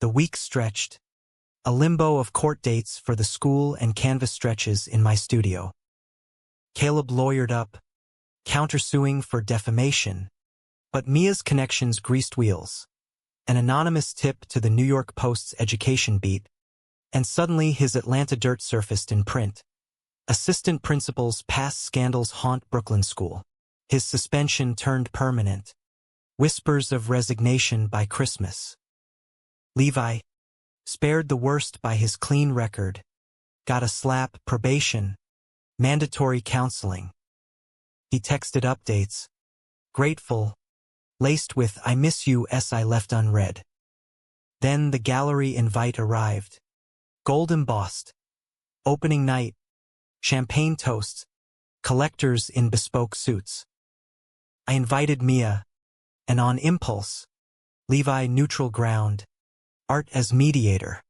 [SPEAKER 1] The weeks stretched, a limbo of court dates for the school and canvas stretches in my studio. Caleb lawyered up, countersuing for defamation, but Mia's connections greased wheels. An anonymous tip to the New York Post's education beat, and suddenly his Atlanta dirt surfaced in print. Assistant principal's past scandals haunt Brooklyn School. His suspension turned permanent. Whispers of resignation by Christmas. Levi, spared the worst by his clean record, got a slap, probation, mandatory counseling. He texted updates, grateful, laced with I miss you I left unread. Then the gallery invite arrived. Gold embossed. Opening night. Champagne toasts. Collectors in bespoke suits. I invited Mia, and on impulse, Levi neutral ground, art as mediator.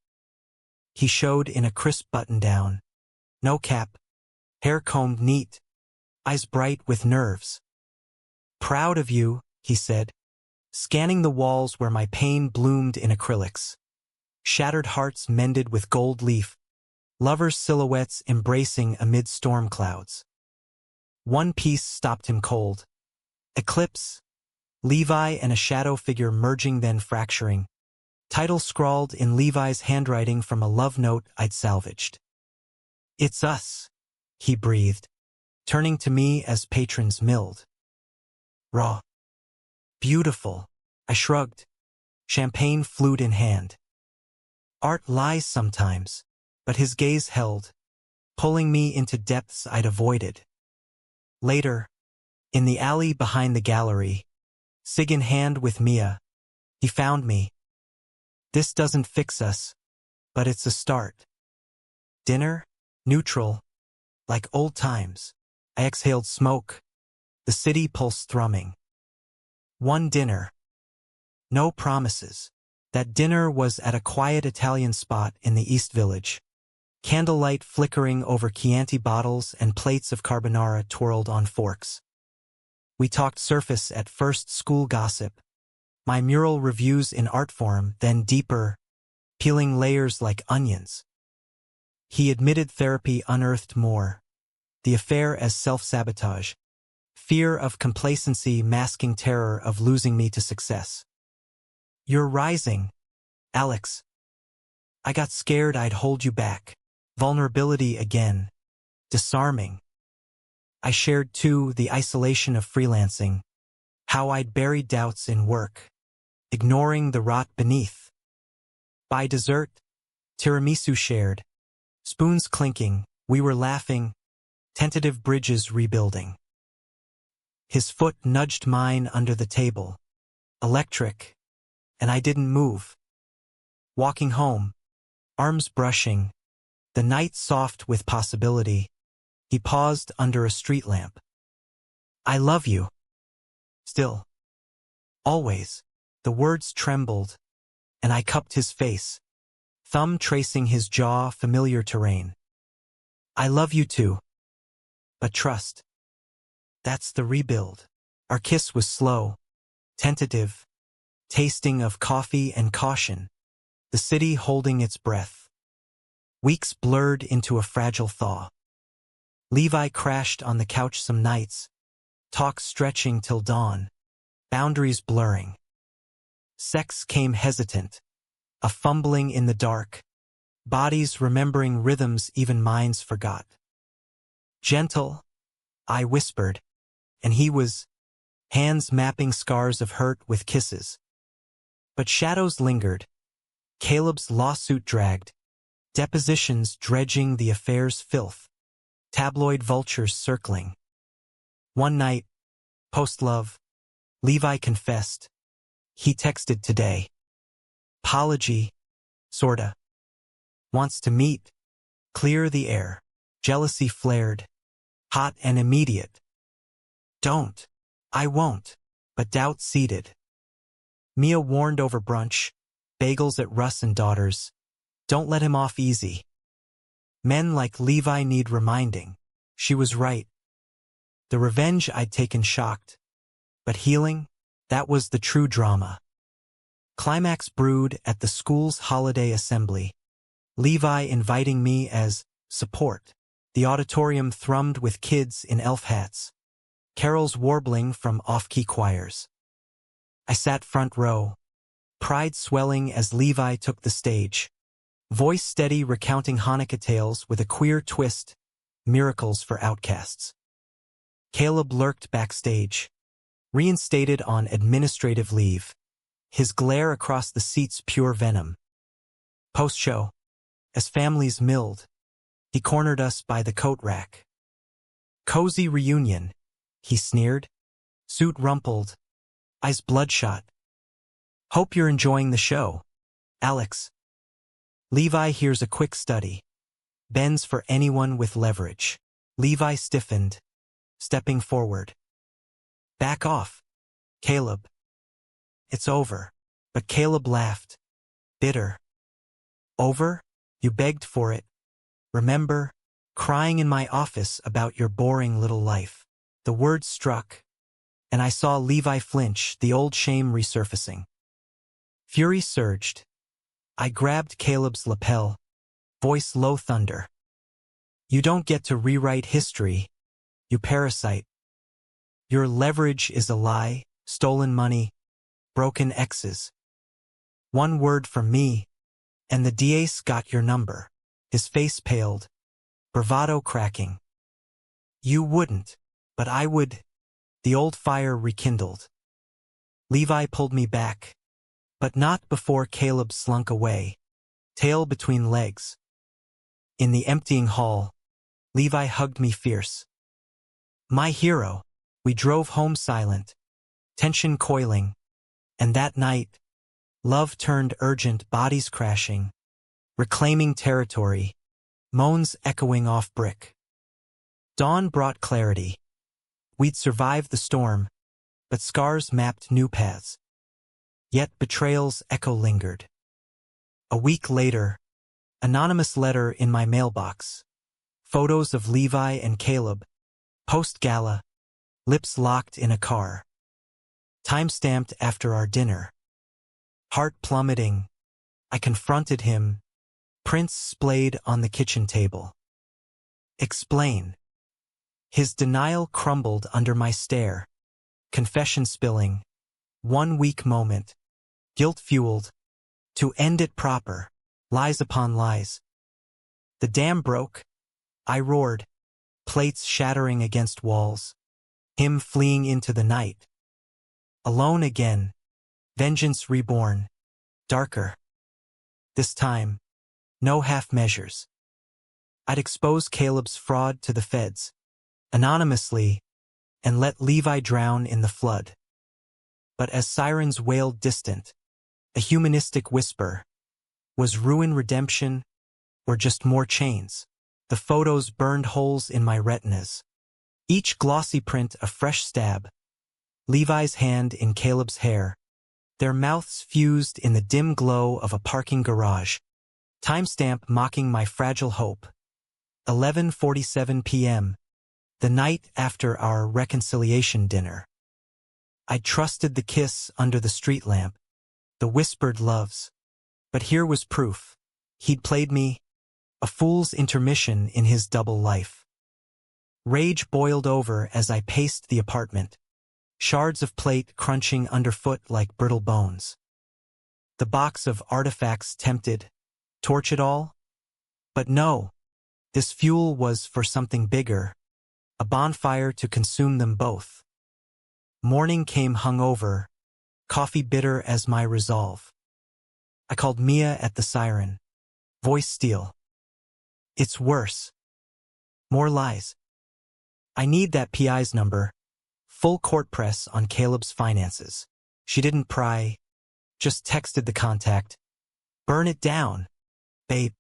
[SPEAKER 1] He showed in a crisp button-down, no cap, hair combed neat, eyes bright with nerves. Proud of you, he said, scanning the walls where my pain bloomed in acrylics. Shattered hearts mended with gold leaf, lovers' silhouettes embracing amid storm clouds. One piece stopped him cold. Eclipse, Levi and a shadow figure merging then fracturing. Title scrawled in Levi's handwriting from a love note I'd salvaged. It's us, he breathed, turning to me as patrons milled. Raw. Beautiful, I shrugged, champagne flute in hand. Art lies sometimes, but his gaze held, pulling me into depths I'd avoided. Later, in the alley behind the gallery, cig in hand with Mia, he found me. This doesn't fix us, but it's a start. Dinner? Neutral. Like old times. I exhaled smoke. The city pulse thrumming. One dinner. No promises. That dinner was at a quiet Italian spot in the East Village. Candlelight flickering over Chianti bottles and plates of carbonara twirled on forks. We talked surface at first, school gossip, my mural reviews in art form, then deeper, peeling layers like onions. He admitted therapy unearthed more, the affair as self-sabotage, fear of complacency masking terror of losing me to success. You're rising, Alex. I got scared I'd hold you back. Vulnerability again. disarming. I shared, too, the isolation of freelancing, how I'd buried doubts in work, ignoring the rot beneath. By dessert, tiramisu shared, spoons clinking, we were laughing, tentative bridges rebuilding. His foot nudged mine under the table, electric, and I didn't move. Walking home, arms brushing, the night soft with possibility, he paused under a street lamp. I love you. Still. Always. The words trembled, and I cupped his face, thumb tracing his jaw, familiar terrain. I love you too. But trust. That's the rebuild. Our kiss was slow, tentative, tasting of coffee and caution, the city holding its breath. Weeks blurred into a fragile thaw. Levi crashed on the couch some nights, talk stretching till dawn, boundaries blurring. Sex came hesitant, a fumbling in the dark, bodies remembering rhythms even minds forgot. Gentle, I whispered, and he was, hands mapping scars of hurt with kisses. But shadows lingered. Caleb's lawsuit dragged, depositions dredging the affair's filth, tabloid vultures circling. One night, post-love, Levi confessed. He texted today. Apology, sorta. Wants to meet. Clear the air. Jealousy flared. Hot and immediate. Don't. I won't. But doubt seeded. Mia warned over brunch. Bagels at Russ and Daughters. Don't let him off easy. Men like Levi need reminding. She was right. The revenge I'd taken shocked. But healing, that was the true drama. Climax brewed at the school's holiday assembly. Levi inviting me as support. The auditorium thrummed with kids in elf hats. Carols warbling from off-key choirs. I sat front row, pride swelling as Levi took the stage. Voice steady recounting Hanukkah tales with a queer twist, miracles for outcasts. Caleb lurked backstage, reinstated on administrative leave, his glare across the seats pure venom. Post-show, as families milled, he cornered us by the coat rack. Cozy reunion, he sneered, suit rumpled, eyes bloodshot. Hope you're enjoying the show, Alex. Levi hears a quick study. Bends for anyone with leverage. Levi stiffened, stepping forward. Back off, Caleb. It's over. But Caleb laughed, bitter. Over? You begged for it. Remember, crying in my office about your boring little life. The words struck, and I saw Levi flinch, the old shame resurfacing. Fury surged. I grabbed Caleb's lapel, voice low thunder. You don't get to rewrite history, you parasite. Your leverage is a lie, stolen money, broken exes. One word from me, and the DA's got your number. His face paled, bravado cracking. You wouldn't, but I would. The old fire rekindled. Levi pulled me back, but not before Caleb slunk away, tail between legs. In the emptying hall, Levi hugged me fierce. My hero. We drove home silent, tension coiling, and that night, love turned urgent, bodies crashing, reclaiming territory, moans echoing off brick. Dawn brought clarity. We'd survived the storm, but scars mapped new paths. Yet betrayal's echo lingered. A week later, anonymous letter in my mailbox. Photos of Levi and Caleb, post-gala, lips locked in a car. Time-stamped after our dinner. Heart plummeting, I confronted him, prints splayed on the kitchen table. Explain. His denial crumbled under my stare. Confession spilling. 1 week moment. Guilt-fueled. To end it proper. Lies upon lies. The dam broke. I roared. plates shattering against walls, him fleeing into the night. Alone again, vengeance reborn, darker. This time, no half measures. I'd expose Caleb's fraud to the feds, anonymously, and let Levi drown in the flood. But as sirens wailed distant, a humanistic whisper, was ruin redemption, or just more chains? The photos burned holes in my retinas. Each glossy print a fresh stab. Levi's hand in Caleb's hair, their mouths fused in the dim glow of a parking garage. Timestamp mocking my fragile hope. 11:47 p.m., the night after our reconciliation dinner. I trusted the kiss under the street lamp, the whispered loves. But here was proof. He'd played me, a fool's intermission in his double life. Rage boiled over as I paced the apartment, shards of plate crunching underfoot like brittle bones. The box of artifacts tempted, torch it all? But no, this fuel was for something bigger, a bonfire to consume them both. Morning came hungover, coffee bitter as my resolve. I called Mia at the siren, voice steel. It's worse. More lies. I need that PI's number. Full court press on Caleb's finances. She didn't pry, just texted the contact. Burn it down, babe.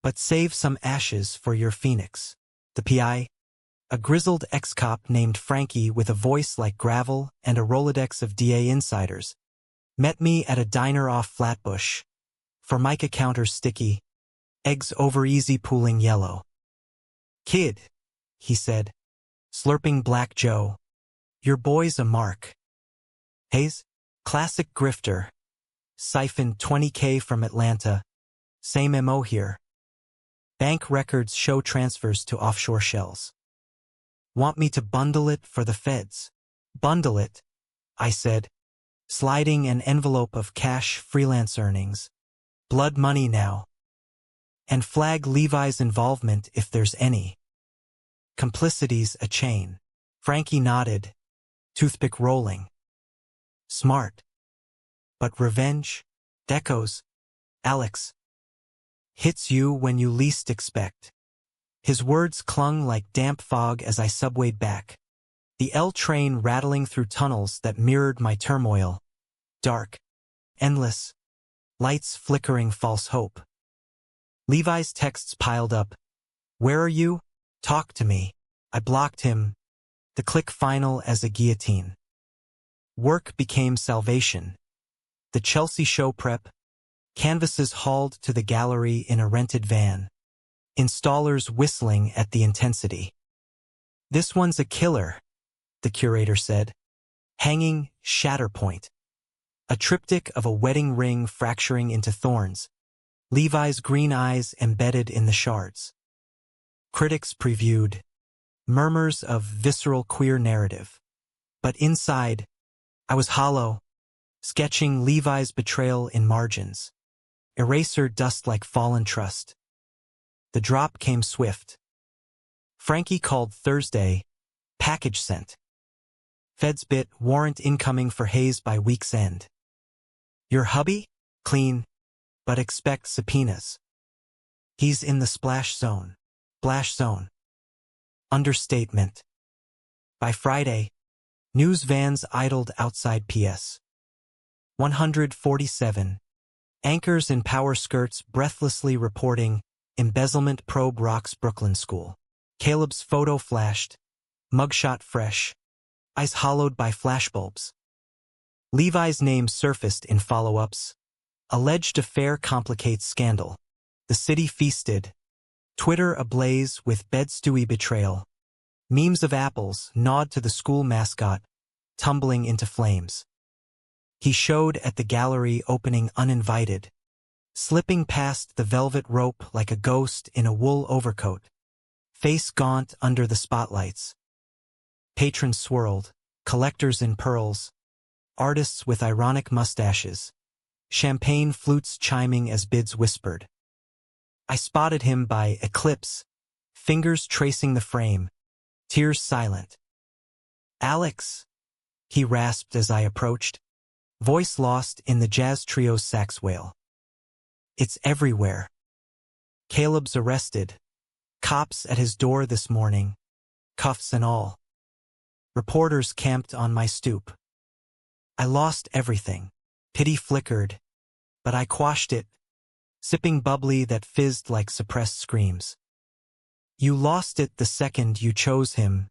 [SPEAKER 1] But save some ashes for your phoenix. The PI, a grizzled ex-cop named Frankie with a voice like gravel and a Rolodex of DA insiders, met me at a diner off Flatbush. Formica counters sticky, eggs over easy pooling yellow. Kid, he said, slurping Black Joe. Your boy's a mark. Hayes, classic grifter. Siphoned $20K from Atlanta. Same MO here. Bank records show transfers to offshore shells. Want me to bundle it for the feds? Bundle it, I said, sliding an envelope of cash freelance earnings. Blood money now. And flag Levi's involvement if there's any. Complicity's a chain. Frankie nodded, toothpick rolling. Smart. But revenge? Decos. Alex. Hits you when you least expect. His words clung like damp fog as I subwayed back. The L train rattling through tunnels that mirrored my turmoil. Dark. Endless. Lights flickering false hope. Levi's texts piled up. Where are you? Talk to me. I blocked him. The click final as a guillotine. Work became salvation. The Chelsea show prep. Canvases hauled to the gallery in a rented van. Installers whistling at the intensity. This one's a killer, the curator said. Hanging Shatterpoint. A triptych of a wedding ring fracturing into thorns. Levi's green eyes embedded in the shards. Critics previewed. Murmurs of visceral queer narrative. But inside, I was hollow, sketching Levi's betrayal in margins. Eraser dust like fallen trust. The drop came swift. Frankie called Thursday. Package sent. Feds bit warrant incoming for Hayes by week's end. Your hubby? Clean. But expect subpoenas. He's in the splash zone. Splash zone. Understatement. By Friday, news vans idled outside PS. 147. Anchors in power skirts breathlessly reporting, embezzlement probe rocks Brooklyn school. Caleb's photo flashed, mugshot fresh, eyes hollowed by flashbulbs. Levi's name surfaced in follow-ups. Alleged affair complicates scandal. The city feasted. Twitter ablaze with bed-stewy betrayal. Memes of apples nod to the school mascot, tumbling into flames. He showed at the gallery opening uninvited, slipping past the velvet rope like a ghost in a wool overcoat, face gaunt under the spotlights. Patrons swirled, collectors in pearls, artists with ironic mustaches, champagne flutes chiming as bids whispered. I spotted him by Eclipse, fingers tracing the frame, tears silent. "Alex," he rasped as I approached, voice lost in the jazz trio's sax wail. "It's everywhere. Caleb's arrested. Cops at his door this morning, cuffs and all. Reporters camped on my stoop. I lost everything." Pity flickered, but I quashed it, sipping bubbly that fizzed like suppressed screams. "You lost it the second you chose him,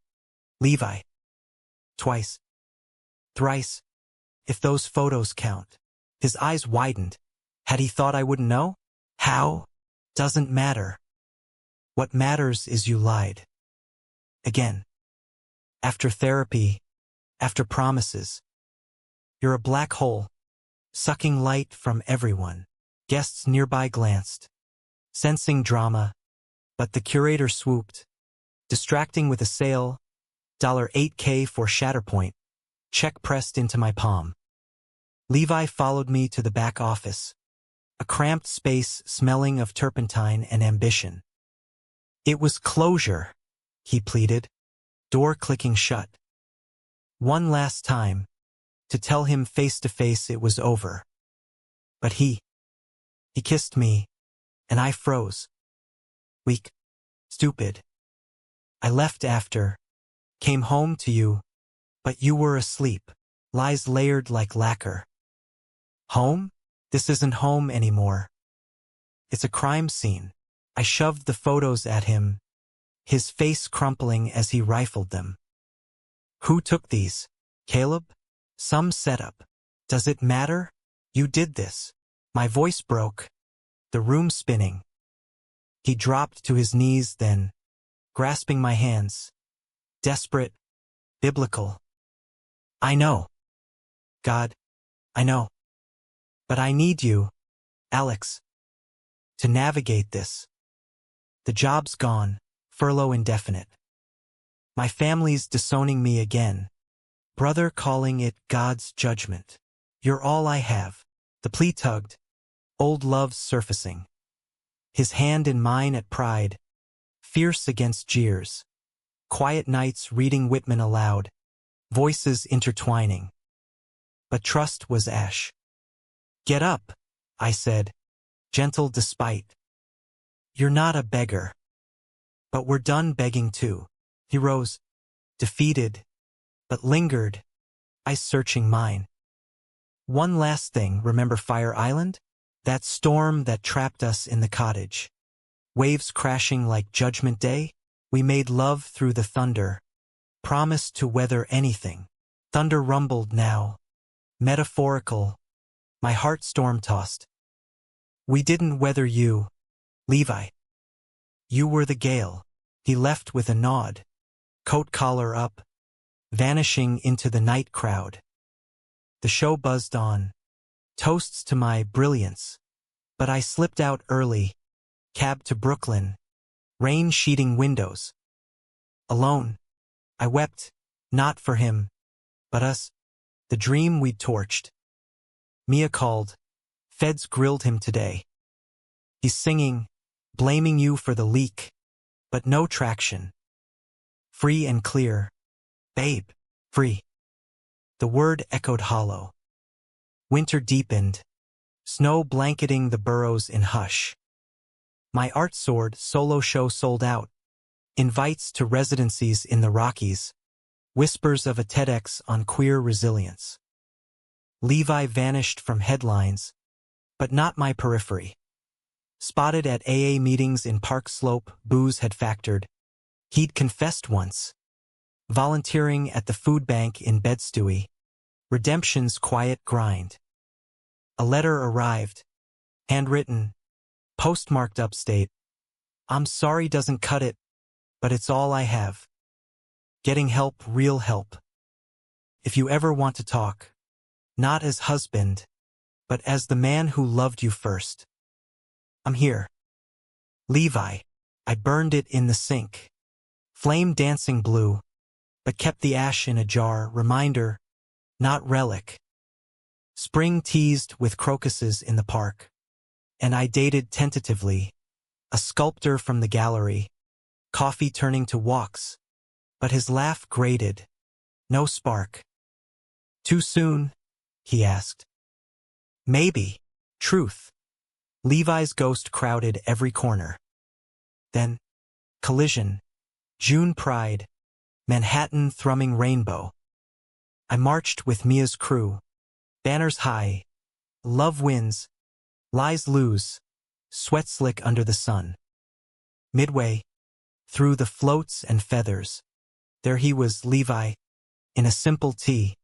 [SPEAKER 1] Levi. Twice. Thrice, if those photos count." His eyes widened. Had he thought I wouldn't know? How? Doesn't matter. What matters is you lied. Again. After therapy, after promises. You're a black hole, sucking light from everyone. Guests nearby glanced, sensing drama, but the curator swooped, distracting with a sale, $8K for Shatterpoint, check pressed into my palm. Levi followed me to the back office, a cramped space smelling of turpentine and ambition. "It was closure," he pleaded, door clicking shut. One last time, to tell him face to face it was over. But he kissed me, and I froze. Weak. Stupid. I left after, came home to you, but you were asleep, lies layered like lacquer. Home? This isn't home anymore. It's a crime scene. I shoved the photos at him, his face crumpling as he rifled them. "Who took these? Caleb? Some setup. Does it matter? You did this." My voice broke, the room spinning. He dropped to his knees then, grasping my hands. Desperate, biblical. "I know. God, I know. But I need you, Alex, to navigate this. The job's gone, furlough indefinite. My family's disowning me again. Brother calling it God's judgment. You're all I have." The plea tugged, old love surfacing. His hand in mine at pride, fierce against jeers. Quiet nights reading Whitman aloud, voices intertwining. But trust was ash. "Get up," I said, gentle despite. "You're not a beggar. But we're done begging too." He rose, defeated, but lingered, eyes searching mine. "One last thing, remember Fire Island? That storm that trapped us in the cottage. Waves crashing like Judgment Day? We made love through the thunder, promised to weather anything. Thunder rumbled now, metaphorical, my heart storm-tossed. We didn't weather you, Levi. You were the gale." He left with a nod, coat collar up, vanishing into the night crowd. The show buzzed on, toasts to my brilliance, but I slipped out early, cab to Brooklyn, rain sheeting windows. Alone, I wept, not for him, but us, the dream we'd torched. Mia called, feds grilled him today. He's singing, blaming you for the leak, but no traction. Free and clear, babe, free. The word echoed hollow. Winter deepened, snow blanketing the boroughs in hush. My Art Sword solo show sold out. Invites to residencies in the Rockies. Whispers of a TEDx on queer resilience. Levi vanished from headlines, but not my periphery. Spotted at AA meetings in Park Slope, booze had factored. He'd confessed once. Volunteering at the food bank in Bed-Stuy. Redemption's quiet grind. A letter arrived. Handwritten. Postmarked upstate. I'm sorry doesn't cut it, but it's all I have. Getting help, real help. If you ever want to talk, not as husband, but as the man who loved you first. I'm here. Levi. I burned it in the sink. Flame dancing blue, but kept the ash in a jar, reminder, not relic. Spring teased with crocuses in the park. And I dated tentatively, a sculptor from the gallery, coffee turning to walks. But his laugh grated. No spark. Too soon? He asked. Maybe. Truth. Levi's ghost crowded every corner. Then, collision. June pride. Manhattan thrumming rainbow. I marched with Mia's crew. Banners high. Love wins. Lies lose. Sweat slick under the sun. Midway, through the floats and feathers, there he was, Levi, in a simple tee.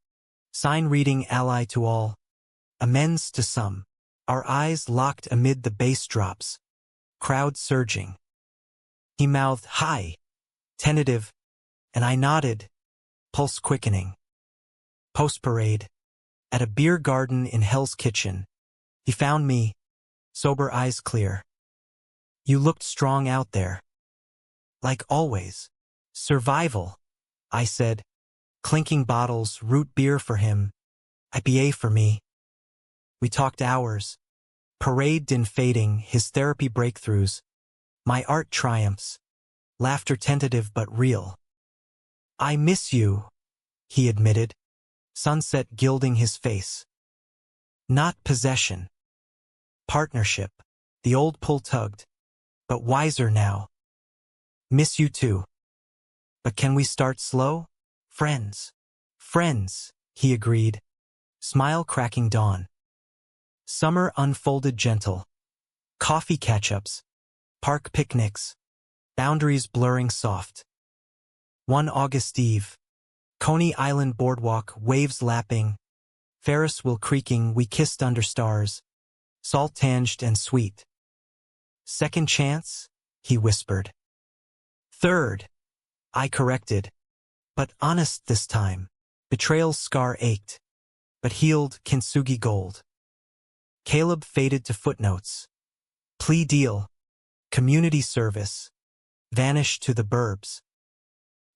[SPEAKER 1] Sign reading ally to all. Amends to some. Our eyes locked amid the bass drops. Crowd surging. He mouthed, "Hi." Tentative. And I nodded. Pulse quickening. Post-parade. At a beer garden in Hell's Kitchen. He found me. Sober eyes clear. You looked strong out there. Like always. Survival, I said. Clinking bottles, root beer for him. IPA for me. We talked hours. Parade din fading, his therapy breakthroughs. My art triumphs. Laughter tentative but real. I miss you, he admitted. Sunset gilding his face. Not possession. Partnership. The old pull tugged. But wiser now. Miss you too. But can we start slow? Friends. Friends, he agreed. Smile cracking dawn. Summer unfolded gentle. Coffee catch-ups. Park picnics. Boundaries blurring soft. One August Eve. Coney Island boardwalk, waves lapping. Ferris wheel creaking, we kissed under stars. Salt tanged and sweet. Second chance? He whispered. Third, I corrected. But honest this time. Betrayal's scar ached. But healed, kintsugi gold. Caleb faded to footnotes. Plea deal. Community service. Vanished to the burbs.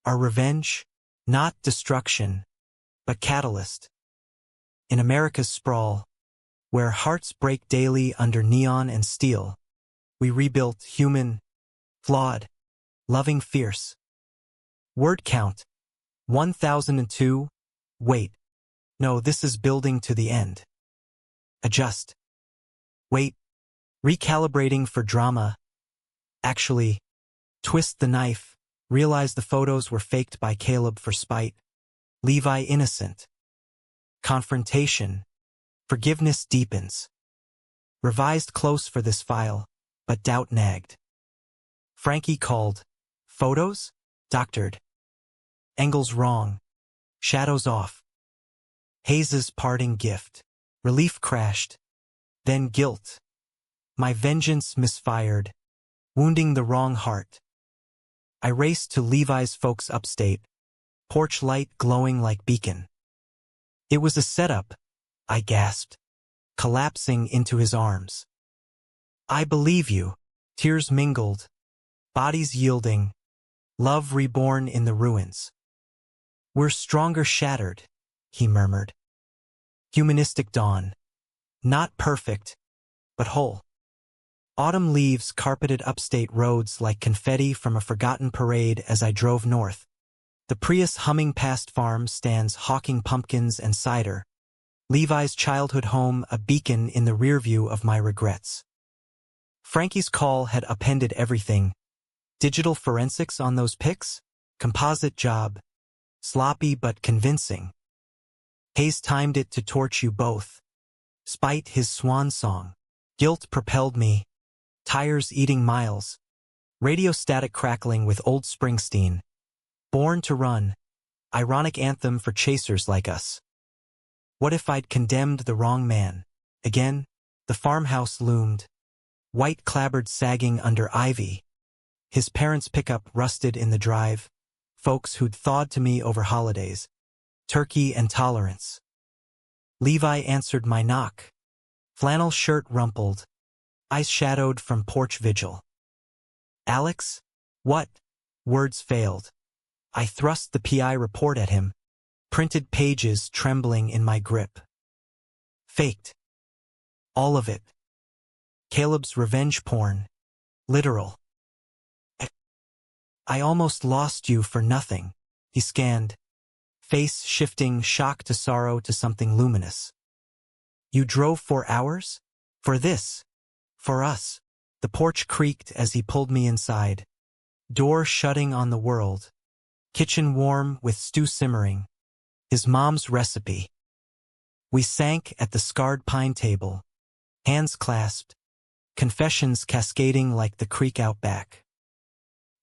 [SPEAKER 1] Our revenge? Not destruction, but catalyst. In America's sprawl, where hearts break daily under neon and steel, we rebuilt human, flawed, loving fierce. Word count, 1002, wait. No, this is building to the end. Adjust. Wait. Recalibrating for drama. Actually, twist the knife. Realize the photos were faked by Caleb for spite. Levi innocent. Confrontation. Forgiveness deepens. Revised close for this file, but doubt nagged. Frankie called. Photos? Doctored. Angles wrong. Shadows off. Hayes's parting gift. Relief crashed. Then guilt. My vengeance misfired. Wounding the wrong heart. I raced to Levi's folks upstate. Porch light glowing like beacon. It was a setup, I gasped, collapsing into his arms. I believe you. Tears mingled. Bodies yielding. Love reborn in the ruins. We're stronger shattered, he murmured. Humanistic dawn. Not perfect, but whole. Autumn leaves carpeted upstate roads like confetti from a forgotten parade as I drove north. The Prius humming past farm stands hawking pumpkins and cider. Levi's childhood home a beacon in the rearview of my regrets. Frankie's call had upended everything. Digital forensics on those pics? Composite job. Sloppy but convincing. Hayes timed it to torch you both. Spite his swan song. Guilt propelled me. Tires eating miles. Radio static crackling with old Springsteen. Born to Run. Ironic anthem for chasers like us. What if I'd condemned the wrong man? Again, the farmhouse loomed. White clapboard sagging under ivy. His parents' pickup rusted in the drive. Folks who'd thawed to me over holidays. Turkey and tolerance. Levi answered my knock. Flannel shirt rumpled. Eyes shadowed from porch vigil. Alex? What? Words failed. I thrust the PI report at him. Printed pages trembling in my grip. Faked. All of it. Caleb's revenge porn. Literal. I almost lost you for nothing. He scanned, face shifting shock to sorrow to something luminous. You drove 4 hours? For this? For us? The porch creaked as he pulled me inside. Door shutting on the world. Kitchen warm with stew simmering. His mom's recipe. We sank at the scarred pine table, hands clasped, confessions cascading like the creek out back.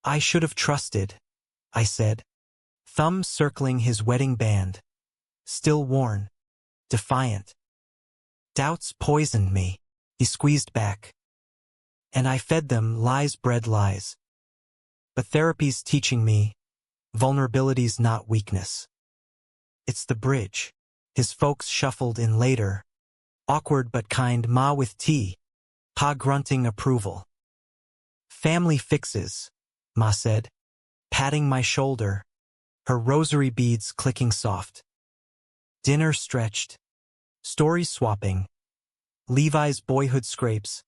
[SPEAKER 1] I should have trusted, I said, thumb circling his wedding band. Still worn, defiant. Doubts poisoned me, he squeezed back. And I fed them lies bred lies. But therapy's teaching me, vulnerability's not weakness. It's the bridge. His folks shuffled in later. Awkward but kind ma with tea. Pa grunting approval. Family fixes, ma said, patting my shoulder, her rosary beads clicking soft. Dinner stretched. Story swapping. Levi's boyhood scrapes.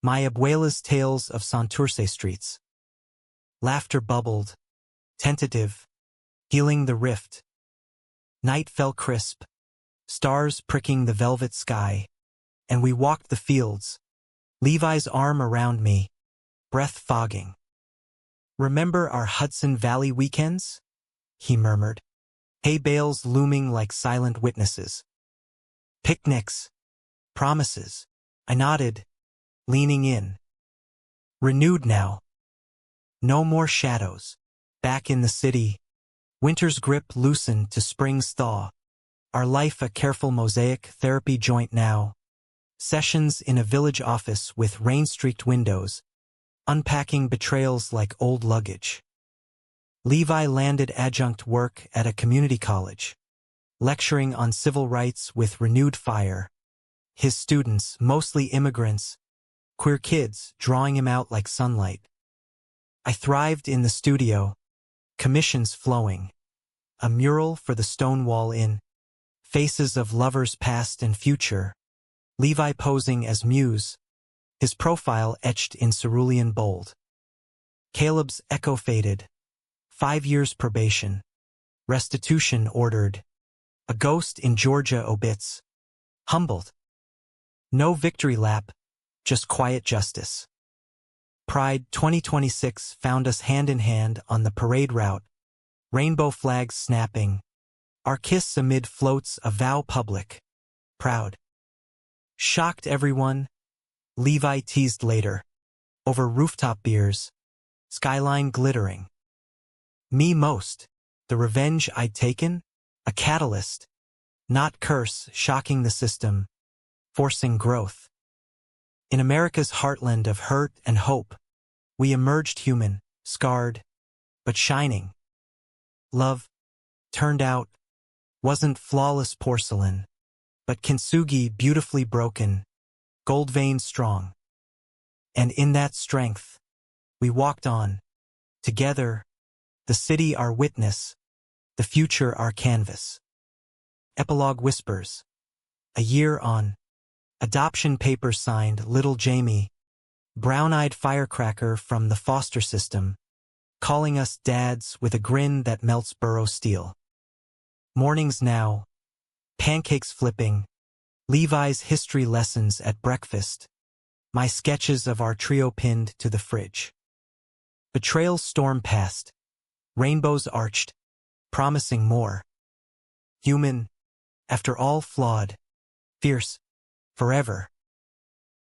[SPEAKER 1] My abuela's tales of Santurce streets. Laughter bubbled. Tentative. Healing the rift. Night fell crisp. Stars pricking the velvet sky. And we walked the fields. Levi's arm around me. Breath fogging. Remember our Hudson Valley weekends? He murmured. Hay bales looming like silent witnesses. Picnics. Promises. I nodded, leaning in. Renewed now. No more shadows. Back in the city. Winter's grip loosened to spring's thaw. Our life a careful mosaic therapy joint now. Sessions in a village office with rain-streaked windows. Unpacking betrayals like old luggage. Levi landed adjunct work at a community college. Lecturing on civil rights with renewed fire. His students, mostly immigrants, queer kids, drawing him out like sunlight. I thrived in the studio, commissions flowing. A mural for the Stonewall Inn. Faces of lovers past and future. Levi posing as Muse, his profile etched in cerulean bold. Caleb's echo faded. 5 years probation. Restitution ordered. A ghost in Georgia obits. Humbled. No victory lap, just quiet justice. Pride 2026 found us hand in hand on the parade route. Rainbow flags snapping. Our kiss amid floats a vow public. Proud. Shocked everyone, Levi teased later. Over rooftop beers. Skyline glittering. Me most. The revenge I'd taken? A catalyst. Not curse shocking the system. Forcing growth. In America's heartland of hurt and hope, we emerged human, scarred, but shining. Love, turned out, wasn't flawless porcelain, but kintsugi beautifully broken, gold vein strong. And in that strength, we walked on, together, the city our witness, the future our canvas. Epilogue whispers. A year on. Adoption papers signed little Jamie, brown-eyed firecracker from the foster system, calling us dads with a grin that melts burrow steel. Mornings now, pancakes flipping, Levi's history lessons at breakfast, my sketches of our trio pinned to the fridge. Betrayals storm past, rainbows arched, promising more. Human, after all flawed, fierce, forever.